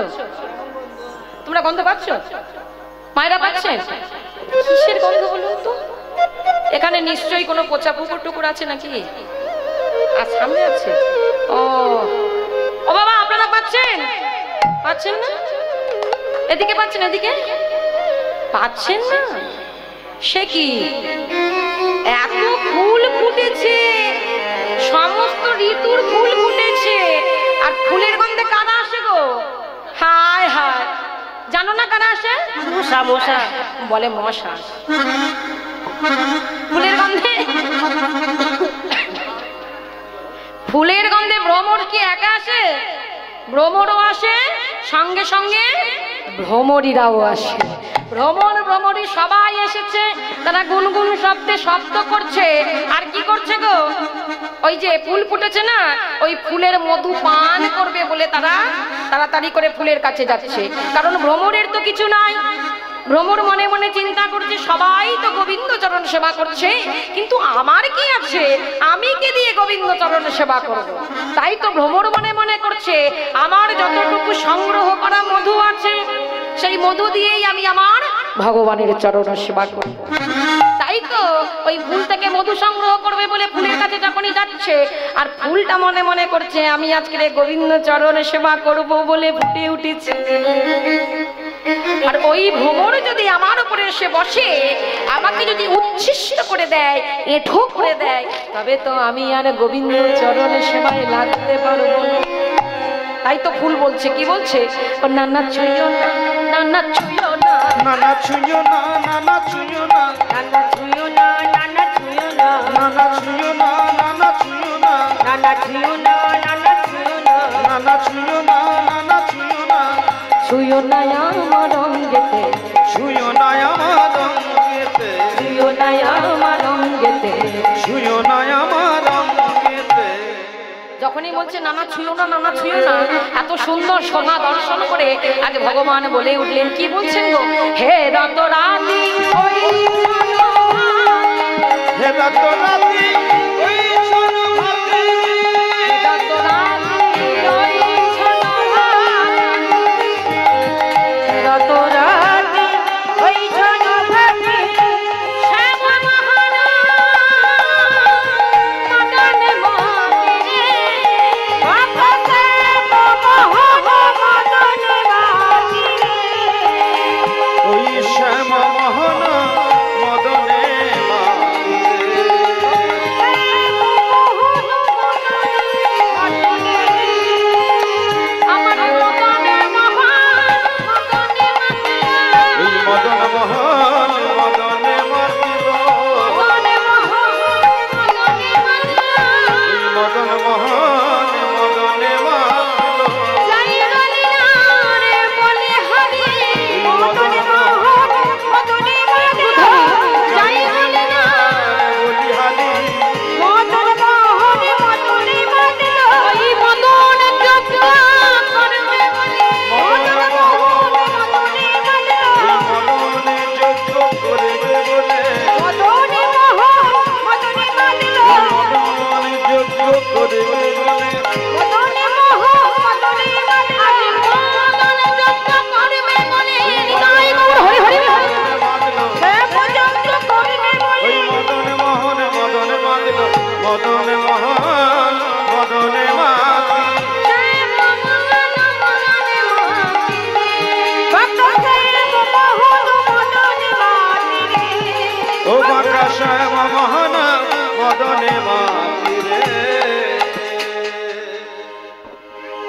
তোমরা গন্ধ পাচ্ছ? মায়েরা পাচ্ছেন? কিসের গন্ধ বলুন তো? এখানে নিশ্চয়ই কোনো পচা পুকুর টুকুর আছে নাকি? আর সামনে আছে? ও ও বাবা, আপনারা পাচ্ছেন? পাচ্ছেন না? এদিকে পাচ্ছেন? এদিকে পাচ্ছেন না? সে কি, এত ফুল ফুটেছে, সমস্ত ঋতুর ফুল ফুটেছে, আর ফুলের গন্ধে কারা আসে গো? হায় হায়, জানো না কারা আসে? মশা। মশা বলে মশা। ফুলের গন্ধে, ফুলের গন্ধে ভ্রমর কি একা আসে? ভ্রমরও আসে, সঙ্গে সঙ্গে ভ্রমরীরাও আসে। ভ্রমরী সবাই এসেছে, তারা গুনগুন শব্দে শব্দ করছে। আর কি করছে গো? ওই যে ফুল ফুটেছে না, ওই ফুলের মধু পান করবে বলে তারা তাড়াতাড়ি করে ফুলের কাছে যাচ্ছে। কারণ ভ্রমরের তো কিছু নাই। ভ্রমর মনে মনে চিন্তা করছে, সবাই তো গোবিন্দ চরণ সেবা করছে, কিন্তু আমার কি আছে? আমি কি দিয়ে গোবিন্দ চরণ সেবা করব? তাই তো ভ্রমর মনে মনে করছে, আমার যতটুকু সংগ্রহ করা মধু আছে, সেই মধু দিয়েই আমি আমার ভগবানের চরণ সেবা করব। তাই তো ওই ফুল থেকে মধু সংগ্রহ করবে বলে ফুলের কাছে যখনই যাচ্ছে, আর ফুলটা মনে মনে করছে, আমি আজকে গোবিন্দ চরণ সেবা করব বলে ফুটে উঠেছে। আর ওই ভ্রমর যদি আমার উপরে এসে বসে, আমাকে যদি উচ্ছিষ্ট করে দেয়, এঁঠো করে দেয়, তবে তো আমি আর গোবিন্দ চরণ সেবায় লাগতে পারবো না। তাই তো ফুল বলছে, কি বলছে? নানা ছুঁয়ো না, নানা ছুঁয়ো না, নানা ছুঁয়ো না, নানা ছুঁয়ো না, নানা ছুঁয়ো না, নানা ছুঁয়ো না, নানা ছুঁয়ো না, নানা ছুঁয়ো না, নানা ছুঁয়ো না, নানা ছুঁয়ো না, নানা ছুঁয়ো না, নানা ছুঁয়ো না, ছুঁয়ো না আমার অঙ্গেতে, ছুঁয়ো না আমার অঙ্গেতে, ছুঁয়ো না আমার অঙ্গেতে, ছুঁয়ো না আমার অঙ্গেতে। যখনই বলছে নানা ছুঁয়ো না, নানা ছুঁয়ো না, এত সুন্দর শোভা দর্শন করে আগে ভগবান বলে উঠলেন, কি বলছেন গো? হে রাত রাতি ওই হে রাত রাতি ওই ছনভাতে, রাত রাতি ওই ছনভাতে, রাত রাতি ওই ছনভাতে, শ্যাম মহান মদন মোহনে, বাতাসে মোহন মদন বাতি, ওই শ্যাম মোহন মদনে মাতে,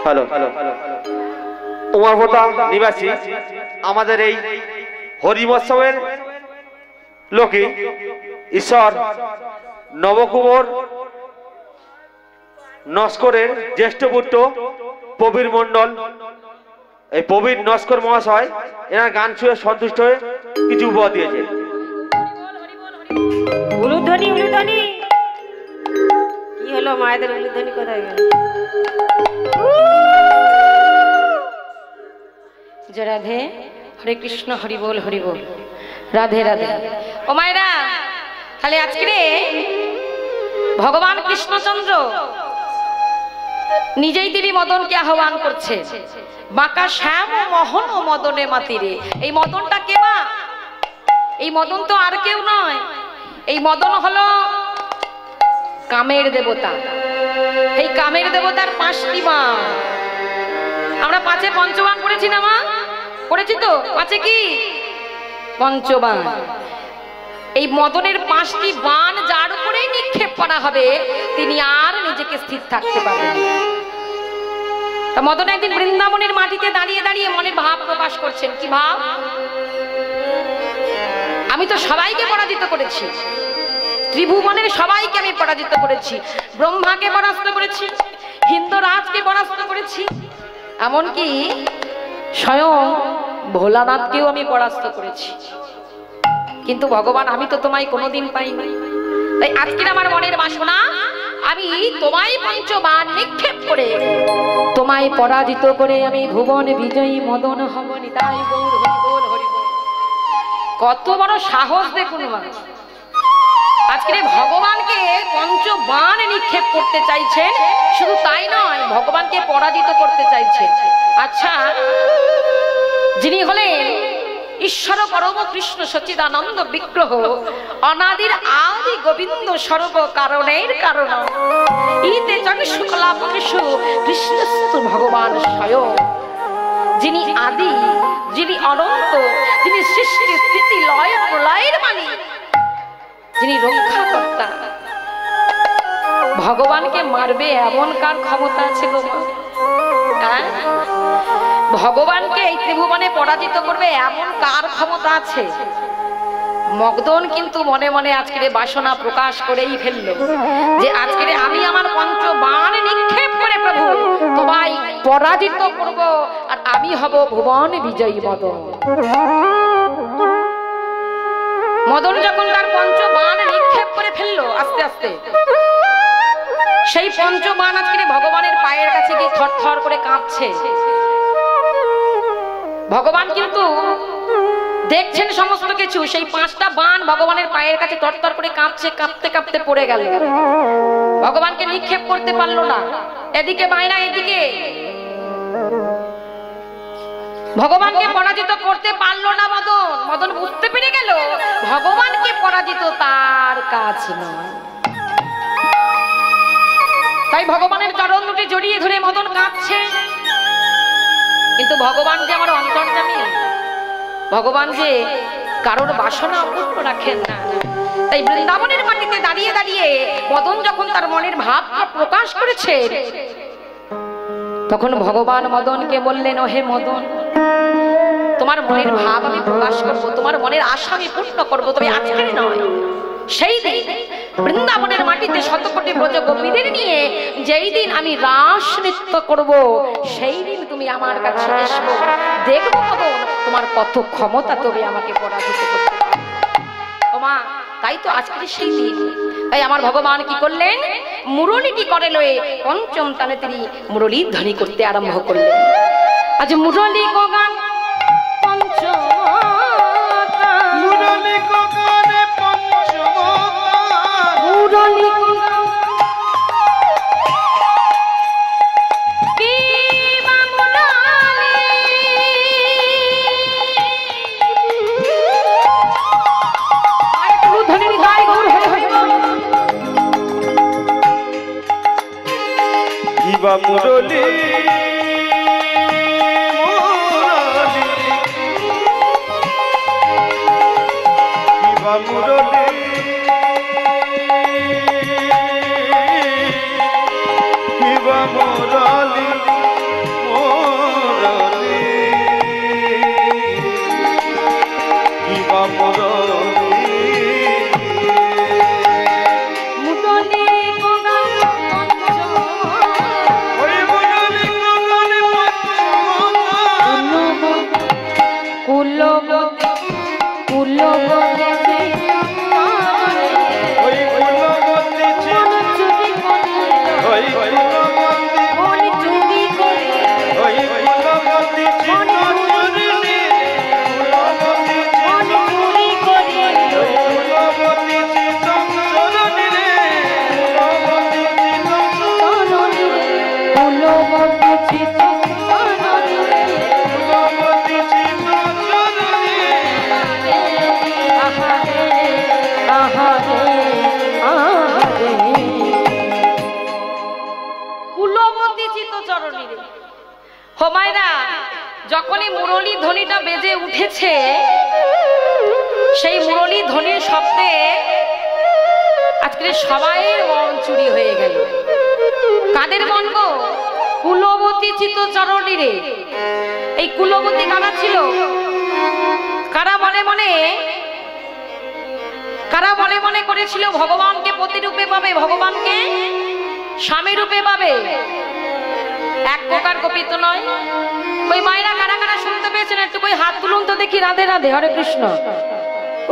হ্যালো উমারপোতা নিবাসী আমাদের এই হরিমোৎসবের লোকে ঈশ্বর নবকুমার নস্করের জ্যেষ্ঠ পুত্র প্রবীর মণ্ডল, এই প্রবীর নস্কর মহাশয় এনার গান শুয়ে সন্তুষ্ট হয়ে কিছু উপহার দিয়েছে। উলুধ্বনি উলুধ্বনি কি হলো মায়েদের উলুধ্বনি কোথায় গেল? যে রাধে, হরে কৃষ্ণ, হরি বল হরি বল, রাধে রাধে। ও মায়েরা, তাহলে আজকে ভগবান কৃষ্ণচন্দ্র নিজেই তিনি মদনকে আহ্বান করছে। বাঁকা শ্যাম মোহন ও মদনে মাতিরে। এই মদনটা কে মা? এই মদন তো আর কেউ নয়, এই মদন হলো কামের দেবতা। এই কামের দেবতার 5টি মা। আমরা 5-এ পঞ্চবান পড়েছি না মা? পড়েছি তো? 5-এ কি পঞ্চবান। এই মদনের 5টি বান যার উপরেই নিক্ষেপ করা হবে তিনি আর নিজেকে স্থির থাকতে পারবেন না। তা মদন একদিন বৃন্দাবনের মাটিতে দাঁড়িয়ে দাঁড়িয়ে মনের ভাব প্রকাশ করছেন। কি ভাব? আমি তো সবাইকে পরাজিত করেছি, ত্রিভুবনের সবাইকে আমি পরাজিত করেছি, ব্রহ্মাকে পরাস্ত করেছি, হিন্দরাজকে পরাস্ত করেছি, এমনকি স্বয়ং ভোলানাথকেও আমি পরাস্ত করেছি। কিন্তু ভগবান আমি তো তোমায় কোনোদিন পাইনি। তাই আজকের আমার মনের বাসনা আমি তোমায় পঞ্চবান নিক্ষেপ করে তোমায় পরাজিত করে আমি ভুবন বিজয়ী মদন হব। নিতাই গৌর হরি বল হরি বল। কত বড় সাহস দেখুন মা! আজকে ভগবানকে পঞ্চবান নিক্ষেপ করতে চাইছেন, শুধু তাই নয় ভগবানকে পরাজিত করতে চাইছেন। আচ্ছা, যিনি হলেন ঈশ্বর পরম কৃষ্ণ সচ্চিদানন্দ বিগ্রহ, অনাদির আদি গোবিন্দ সর্ব কারণের কারণ, ইতে জগ শুক্লা পুরুষু কৃষ্ণস্তু ভগবান স্বয়ং, যিনি আদি, যিনি অনন্ত, যিনি সৃষ্টি স্থিতি লয় প্রলয়ের মালিক, যিনি রক্ষাকর্তা, ভগবানকে মারবে এমন কার ক্ষমতা আছে গো? ভগবানকে এই ত্রিভুবনে পরাজিত করবে এমন কার ক্ষমতা আছে? মদন কিন্তু মনে মনে আজকের বাসনা প্রকাশ করেই ফেললো যে আজকের আমি আমার পঞ্চবান নিক্ষেপ করে প্রভু তোমায় পরাজিত করব, আর আমি হব ভুবন বিজয়ী মদন। মদন যখন তার পঞ্চবান নিক্ষেপ করে ফেললো আস্তে আস্তে, সেই পঞ্চবান আজকে ভগবানের পায়ের কাছে গিয়ে থরথর করে কাঁপছে। ভগবান কিন্তু দেখছেন সমস্ত কিছু। সেই 5টা বান ভগবানের পায়ের কাছে তরতর করে কাঁপছে, কাঁপতে কাঁপতে পড়ে গেল। ভগবানকে নিক্ষেপ করতে পারলো না। এদিকে বাইনা, এদিকে ভগবানকে পরাজিত করতে পারলো না মদন। মদন বুঝতে পেরে গেল ভগবানকে পরাজিত তার কাজ নয়। তাই ভগবানের চরণ দুটি জড়িয়ে ধরে মদন কাঁদছে। কিন্তু ভগবান যে আমার অন্তর্যামী, ভগবান যে কারোর বাসনা অপূর্ণ রাখেন না। তাই বৃন্দাবনের মাটিতে দাঁড়িয়ে দাঁড়িয়ে মদন যখন তার মনের ভাব প্রকাশ করেছে, তখন ভগবান মদনকে বললেন, ও হে মদন, তোমার মনের ভাব আমি প্রকাশ করব, তোমার মনের আশা আমি পূর্ণ করবো, তবে আজকে নয়, সেই দিন বৃন্দাবনের মাটিতে শতকোটি ব্রজ গোপীদের নিয়ে যেই দিন আমি রাস নৃত্য করব, সেই দিন তুমি আমার কাছে এসো, দেখবো মদন তোমার কত ক্ষমতা, তবে আমাকে পরাজিত করতে পারবে। ও মা, তাই তো আজকে সেই দিন। তাই আমার ভগবান কি করলেন? মুরলীটি করে লয়ে পঞ্চম তালে তিনি মুরলী ধ্বনি করতে আরম্ভ করলেন। আজ মুরলী গান পঞ্চম, মুরলী গানে পঞ্চম, মুরলী মুরলী মুরলী মুরলী হোমায়রা যখনই মুরলী ধ্বনিটা বেজে উঠেছে, সেই মুরলী ধ্বনির শব্দে আজকে সবাইয়ের মন চুরি হয়ে গেল। কাদের মন গো? কুলবতী চিত্তচরণী রে। এই কুলবতী কারা ছিল? কারা মনে মনে করেছিল ভগবানকে পতিরূপে পাবে, ভগবানকে স্বামী রূপে পাবে। এক প্রকার গোপী তো নয়। ওই মায়েরা কারা কারা শুনতে পেয়েছেন? একটু ওই হাত তুলুন তো দেখি। রাধে রাধে, হরে কৃষ্ণ।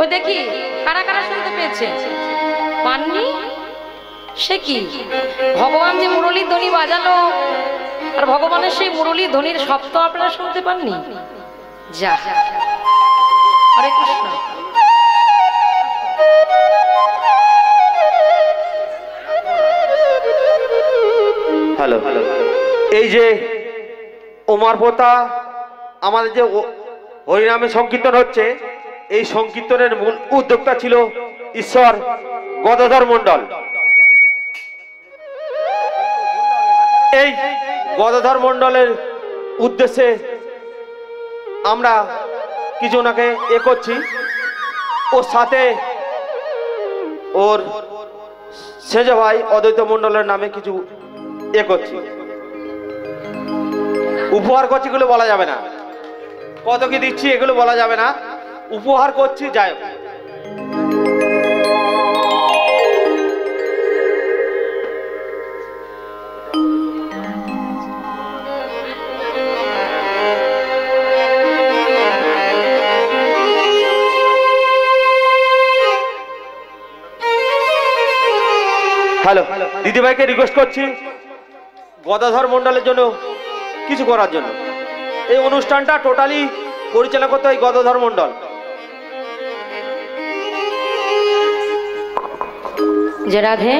ওই দেখি কারা কারা শুনতে পেয়েছে? পাননি? সে কি, ভগবান যে মুরলী ধ্বনি বাজালো, আর ভগবানের সেই মুরলী ধ্বনির শব্দ আপনারা শুনতে পাননি? যা, হরে কৃষ্ণ। হ্যালো, এই যে ওমারপোতা আমাদের যে হরিনামে সংকীর্তন হচ্ছে, এই সংকীর্তনের মূল উদ্যোক্তা ছিল ঈশ্বর গদাধর মণ্ডল। এই গদাধর মণ্ডলের উদ্দেশ্যে আমরা কিছু ওনাকে করছি, ওর সাথে ওর সেজ ভাই অদ্বৈত মণ্ডলের নামে কিছু করছি, উপহার করছি। এগুলো বলা যাবে না, কত কি দিচ্ছি এগুলো বলা যাবে না, উপহার করছি। যাই হোক, হ্যালো, দিদিভাইকে রিকোয়েস্ট করছি গদাধর মণ্ডলের জন্য কিছু করার জন্য। এই অনুষ্ঠানটা টোটালি পরিচালনা করতে হয় গদাধর মণ্ডল। যে রাধে,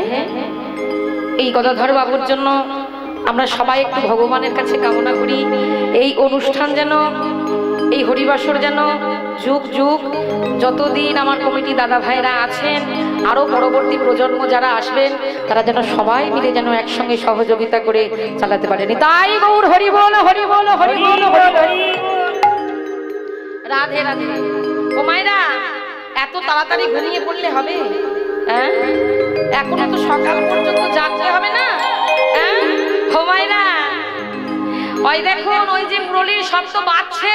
এই গদাধর বাবুর জন্য আমরা সবাই একটু ভগবানের কাছে কামনা করি, এই অনুষ্ঠান যেন, এই হরিবাসর যেন যুগ যুগ যতদিন আমার কমিটি দাদা ভাইরা আছেন, আরো পরবর্তী প্রজন্ম যারা আসবেন, তারা যেন সবাই মিলে যেন একসঙ্গে সহযোগিতা করে চালাতে পারেন। তাই গৌর হরি বল, হরি বল, হরি বল, হরি বল। রাধে রাধে। ও মায়েরা, এত তাড়াতাড়ি ঘুমিয়ে পড়লে হবে? হ্যাঁ, এখনো তো সকাল পর্যন্ত জাগতে হবে না? হ্যাঁ ও মায়েরা, ওই দেখুন, ওই যে মুরলীর শব্দ বাজছে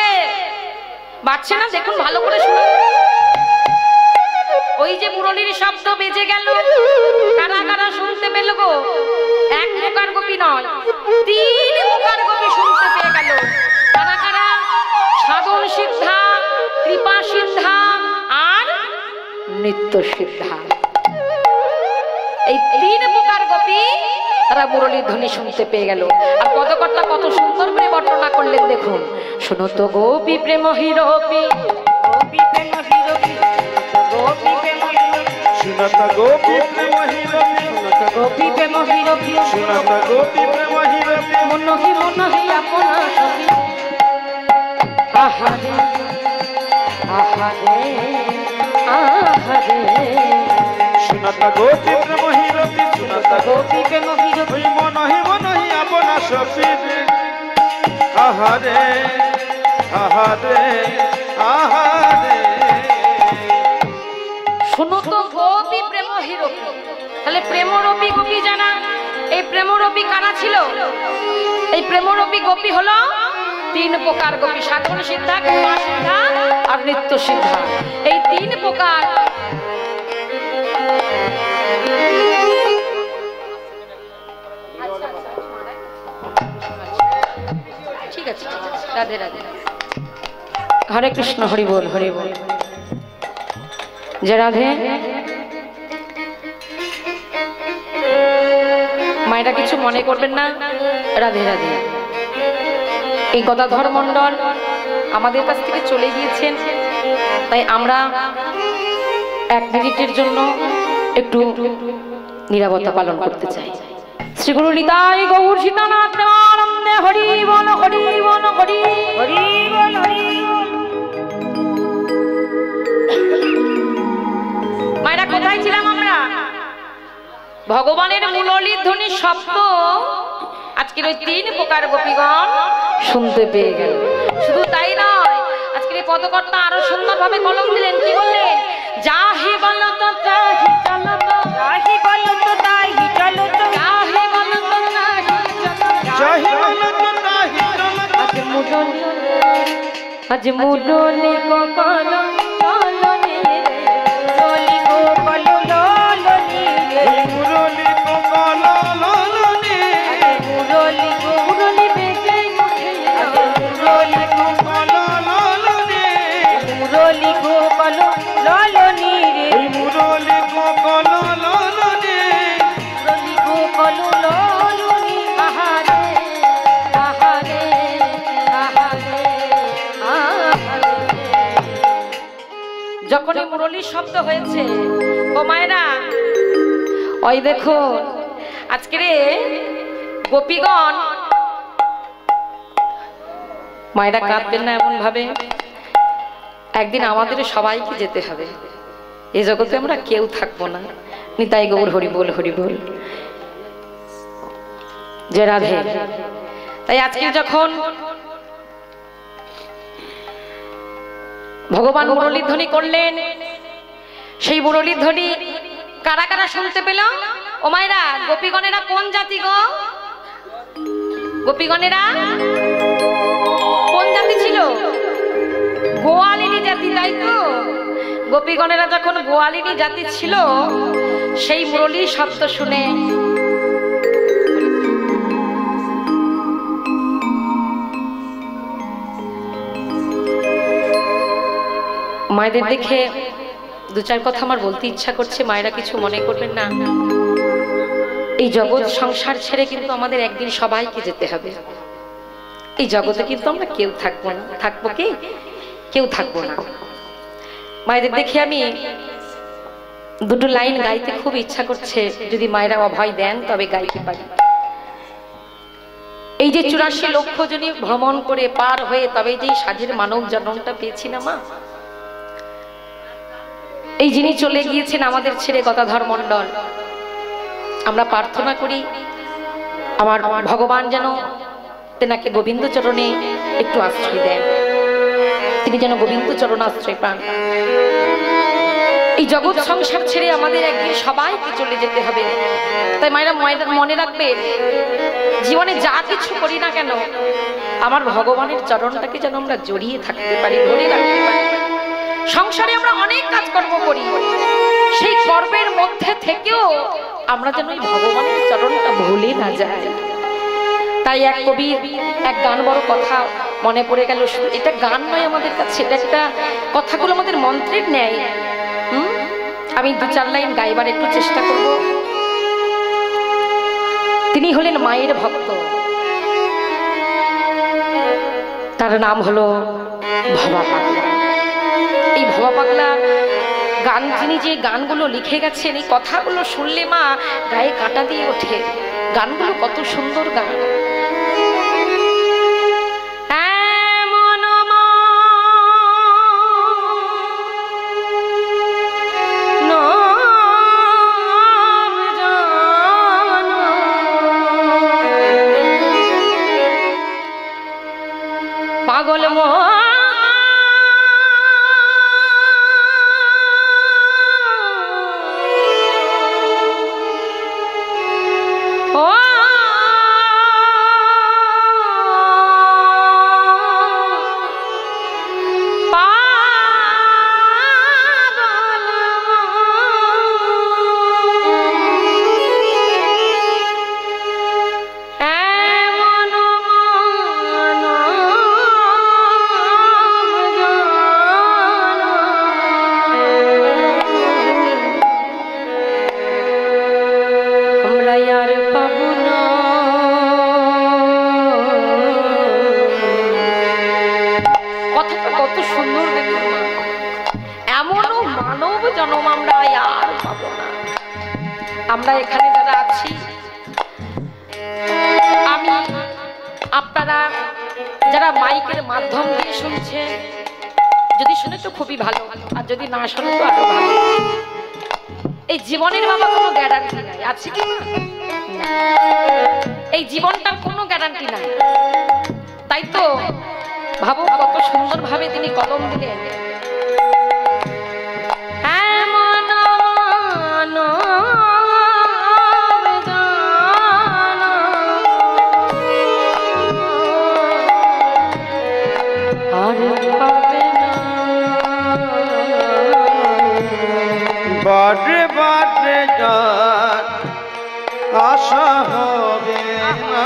না? দেখুন ভালো করে শুনুন। ওই যে মুরলীর শব্দ বেজে গেল, কারা কারা শুনতে পেল গো? এক প্রকার গোপী নয়, 3 প্রকার গোপী শুনতে পেয়ে গেল। কারা কারা? সাধন সিদ্ধা, কৃপা সিদ্ধা আর নিত্য সিদ্ধা। এই 3 প্রকার গোপী তারা মুরলীর ধ্বনি শুনতে পেয়ে গেল। আর পদকর্তা কত সুন্দর করে বর্ণনা করলেন দেখুন। শোনো তো গোপী প্রেম হিরোপি, গোপী প্রেম হিরোপি, গোপী প্রেম হিরোপি, শোনো তো গোপী প্রেম হিরোপি, গোপী প্রেম হিরোপি, শোনো তো গোপী প্রেম হিরোপি, মনহি মনহি আপনা সবি। আহারে আহারে আহারে, শোনো তো গোপী প্রেম হিরোপি, শোনো তো গোপী প্রেম হিরোপি, ওই মনহি মনহি আপনা সপি। আহারে আহারে আহারে। শোনো তো গোপী প্রেম হিরোপি। তাহলে প্রেমরূপী গোপী জানা, এই প্রেমরূপী কারা ছিল? এই প্রেমরূপী গোপী হলো 3 প্রকার গোপী, সাধন সিদ্ধা, কৃপা সিদ্ধা আর নিত্য সিদ্ধা। এই 3 প্রকার। ঠিক আছে, রাধে রাধে, হরে কৃষ্ণ, হরি বল, হরি বল। যে রাধে, মায়েরা কিছু মনে করবেন না। রাধে রাধে। এই গদাধর মণ্ডল আমাদের কাছ থেকে চলে গিয়েছেন, তাই আমরা 1 মিনিটের জন্য একটু নীরবতা পালন করতে চাই। শ্রী গুরু নিতাই গৌর সীতানাথ প্রেমানন্দে, হরি বল, হরি বল, হরি হরি বল, হরি বল। মায়েরা কোথায় ছিলাম আমরা? ভগবানের মুরলীর ধ্বনির শব্দ আজকের ওই 3 প্রকার গোপীগণ শুনতে পেয়ে গেল। শুধু তাই নয়, আজকের এই পদকর্তা আরো সুন্দরভাবে কলম দিলেন। কি বললেন? যাহি বলো তো তাহি চলো তো, যাহি বলো তো তাহি চলো তো, যাহি বলো তো তাহি চলো তো, যাহি বলো তো তাহি চলো তো। আজ মুরলি, আজ মুরলি কো কলম কলনি রে, মুরলি গো কলো ললনি রে, মুরলি কো কলো ললনি, মুরলি গো মুরলি বেজে উঠে মুরলি গো কলো ললনি, মুরলি গো কলো ললনি রে, মুরলি কো কলো ললনি। মুরলি গো কলো ললনি। আহারে আহারে আহারে আহারে। যখনই মুরলির শব্দ হয়েছে, ও মায়েরা ওই দেখুন আজকের গোপীগণ, মায়েরা কাঁদবেন না এমন ভাবে, একদিন আমাদের সবাইকে যেতে হবে, এই জগতে আমরা কেউ থাকবো না। নিতাই গৌর হরি বল, হরি বল, যে রাধে। তাই আজকে যখন ভগবান মুরলীর ধ্বনি করলেন, সেই মুরলীর ধ্বনি কারা কারা শুনতে পেল? ও মায়েরা, গোপীগণেরা কোন জাতি গো? গোপীগণেরা কোন জাতি ছিল? গোয়ালিনী জাতি, তাই তো? গোপীগণেরা যখন গোয়ালিনী জাতি ছিল, সেই মুরলীর শব্দ শুনে মায়েদের দেখে দু চার কথা আমার বলতে ইচ্ছা করছে, মায়েরা কিছু মনে করবেন না। এই জগৎ সংসার ছেড়ে কিন্তু আমাদের একদিন সবাইকে যেতে হবে। এই জগতে কিন্তু আমরা কেউ থাকবো না। থাকবো কি? কেউ থাকবো না। মায়েদের দেখে আমি দুটো লাইন গাইতে খুব ইচ্ছা করছে, যদি মায়েরা অভয় দেন তবে গাইতে পারি। এই যে 84 লক্ষ জনী ভ্রমণ করে পার হয়ে তবে যে সাধের মানব জন্মটা পেয়েছি না মা, এই যিনি চলে গিয়েছেন আমাদের ছেড়ে, গদাধর মণ্ডল, আমরা প্রার্থনা করি আমার ভগবান যেন তেনাকে গোবিন্দ চরণে একটু আশ্রয় দেন, তিনি যেন গোবিন্দ চরণ আশ্রয় পান। এই জগৎ সংসার ছেড়ে আমাদের একদিন সবাইকে চলে যেতে হবে। তাই মায়েরা মনে রাখবেন, জীবনে যা কিছু করি না কেন আমার ভগবানের চরণটাকে যেন আমরা জড়িয়ে থাকতে পারি, ধরে রাখতে পারি। সংসারে আমরা অনেক কাজকর্ম করি, সেই কর্মের মধ্যে থেকেও আমরা যেন ভগবানের চরণটা ভুলে না যাই। তাই এক কবির এক গান, বড় কথা মনে পড়ে গেল। এটা গান নয় আমাদের কাছে, এটা একটা কথাগুলো আমাদের মন্ত্রের ন্যায়। আমি দু চার লাইন গাইবার একটু চেষ্টা করব। তিনি হলেন মায়ের ভক্ত, তার নাম হলো ভবা পাগলা। এই ভবা পাগলা গান, তিনি যে গানগুলো লিখে গেছেন, এই কথাগুলো শুনলে মা গায়ে কাঁটা দিয়ে ওঠে। গানগুলো কত সুন্দর গান। পাগল মো আমরা এখানে যারা আছি, আমি, আপনারা যারা মাইকের মাধ্যম দিয়ে শুনছে, যদি শুনে তো খুবই ভালো, আর যদি না শুনে তো আরো ভালো। এই জীবনের বাবা কোনো গ্যারান্টি নাই, আছে কি না? এই জীবনটার কোনো গ্যারান্টি নাই। তাই তো ভাবো কত সুন্দরভাবে তিনি কলম দিলেন। বারে বারে যার আশা হবে না,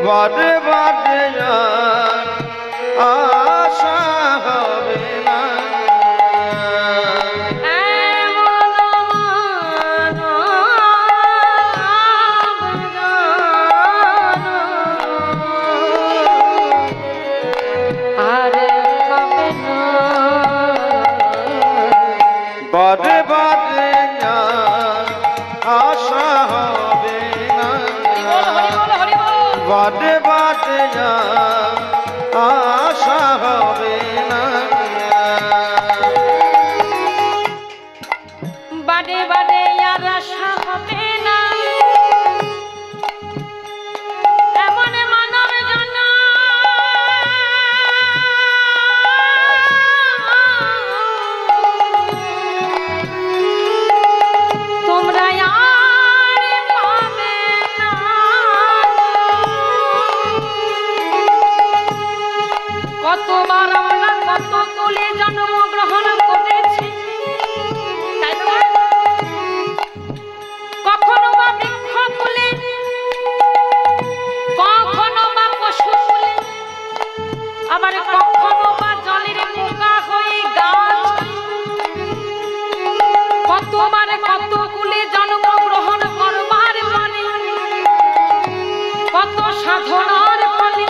বারে বারে যার আশা হবে না। বারে বারে আশা হবে না, বারে বারে আশা হবে না, বারে বারে আর আশা হবে না। এমন মানব জন তোমরা আর পাবে না। কতবার আমরা কত তুলে জন্মগ্রহণ করেছি, তাই না? কখনো বা বৃক্ষ কুলে, কখনো বা পশু কুলে, আবার কখনো বা জলের পোকা হয়ে গাছ। কতবার কত কুলে জন্মগ্রহণ করবার পরে, কত সাধনার ফলে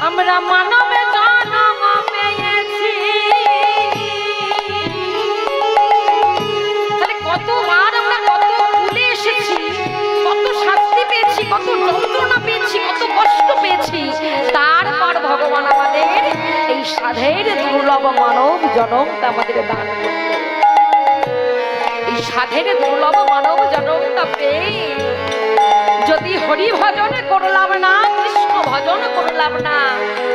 আমরা মানবে জন্ম পেয়েছি। তাহলে কতবার আমরা কত ভুলে এসেছি, কত শাস্তি পেয়েছি, কত যন্ত্রণা পেয়েছি, কত কষ্ট পেয়েছি। তারপর ভগবান আমাদের এই সাধের দুর্লভ মানব জনমটা আমাদের দান করলেন। এই সাধের দুর্লভ মানব জনমটা পেয়ে যদি হরি ভজন করলাম না, কৃষ্ণ ভজন করলাম না,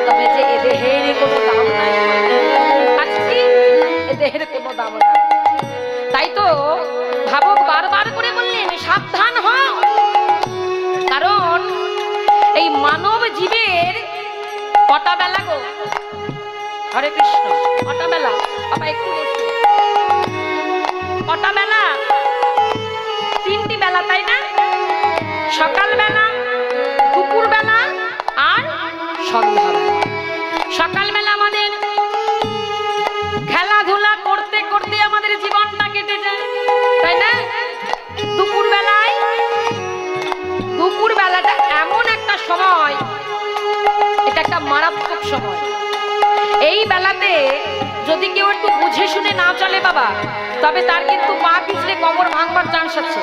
তবে যে এ দেহের কোনো দাম নাই, আজকে এ দেহের কোনো দাম নাই। তাই তো ভাবক বারবার করে বললেন সাবধান হও, কারণ এই মানব জীবের কটা বেলা গো? হরে কৃষ্ণ, কটা বেলা? বাবা একটু বসুন। কটা বেলা? 3টি বেলা, তাই না? সকালবেলা, দুপুরবেলা আর সন্ধ্যাবেলা। সকালবেলা আমাদের খেলাধুলা করতে করতে আমাদের জীবনটা কেটে যায়, তাই না? দুপুরবেলাটা এমন একটা সময়, এটা একটা মারাত্মক সময়। এই বেলাতে যদি কেউ একটু বুঝে শুনে না চলে বাবা, তবে তার কিন্তু পা পিছলে কোমর ভাঙবার চান্স আছে,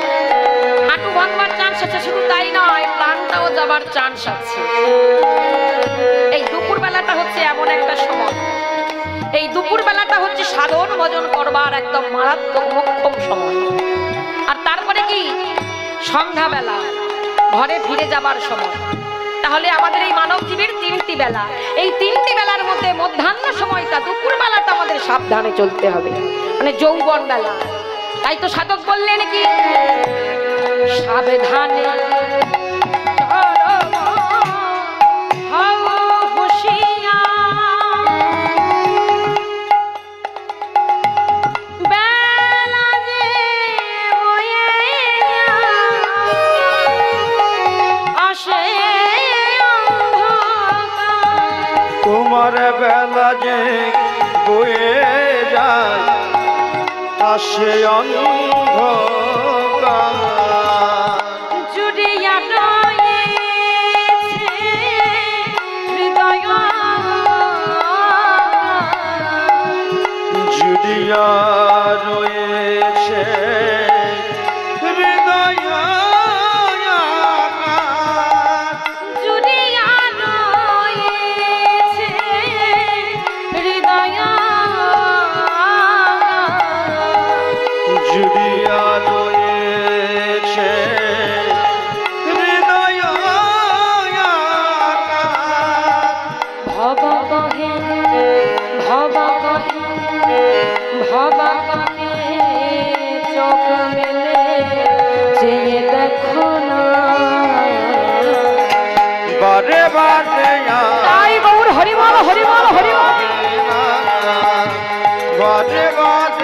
হাঁটু ভাঙবার চান্স আছে। শুধু তাই নয়, প্রাণটাও যাবার চান্স আছে। এই দুপুরবেলাটা হচ্ছে এমন একটা সময়, এই দুপুরবেলাটা হচ্ছে সাধন ভজন করবার একদম মারাত্মক মোক্ষম সময়। আর তারপরে কি সন্ধ্যাবেলা, ঘরে ফিরে যাবার সময়। তাহলে আমাদের এই মানব জীবের 3টি বেলা, এই 3টি বেলার মধ্যে মধ্যাহ্ন সময়টা, দুপুর বেলাটা আমাদের সাবধানে চলতে হবে, মানে যৌবন বেলা। তাই তো সাধক বললেন কি সাবধানে তোমার বেলা যে বয়ে যায় আসে অন্ধকার, জুড়িয়া রয়েছে হৃদয়, জুড়িয়া রয়েছে হৃদয়, জুড়িয়া রয়েছে হৃদয়, জুড়িয়া ঘরে বাজে তাই গৌর হরিবল হরিবল হরিবল ঘরে বাজে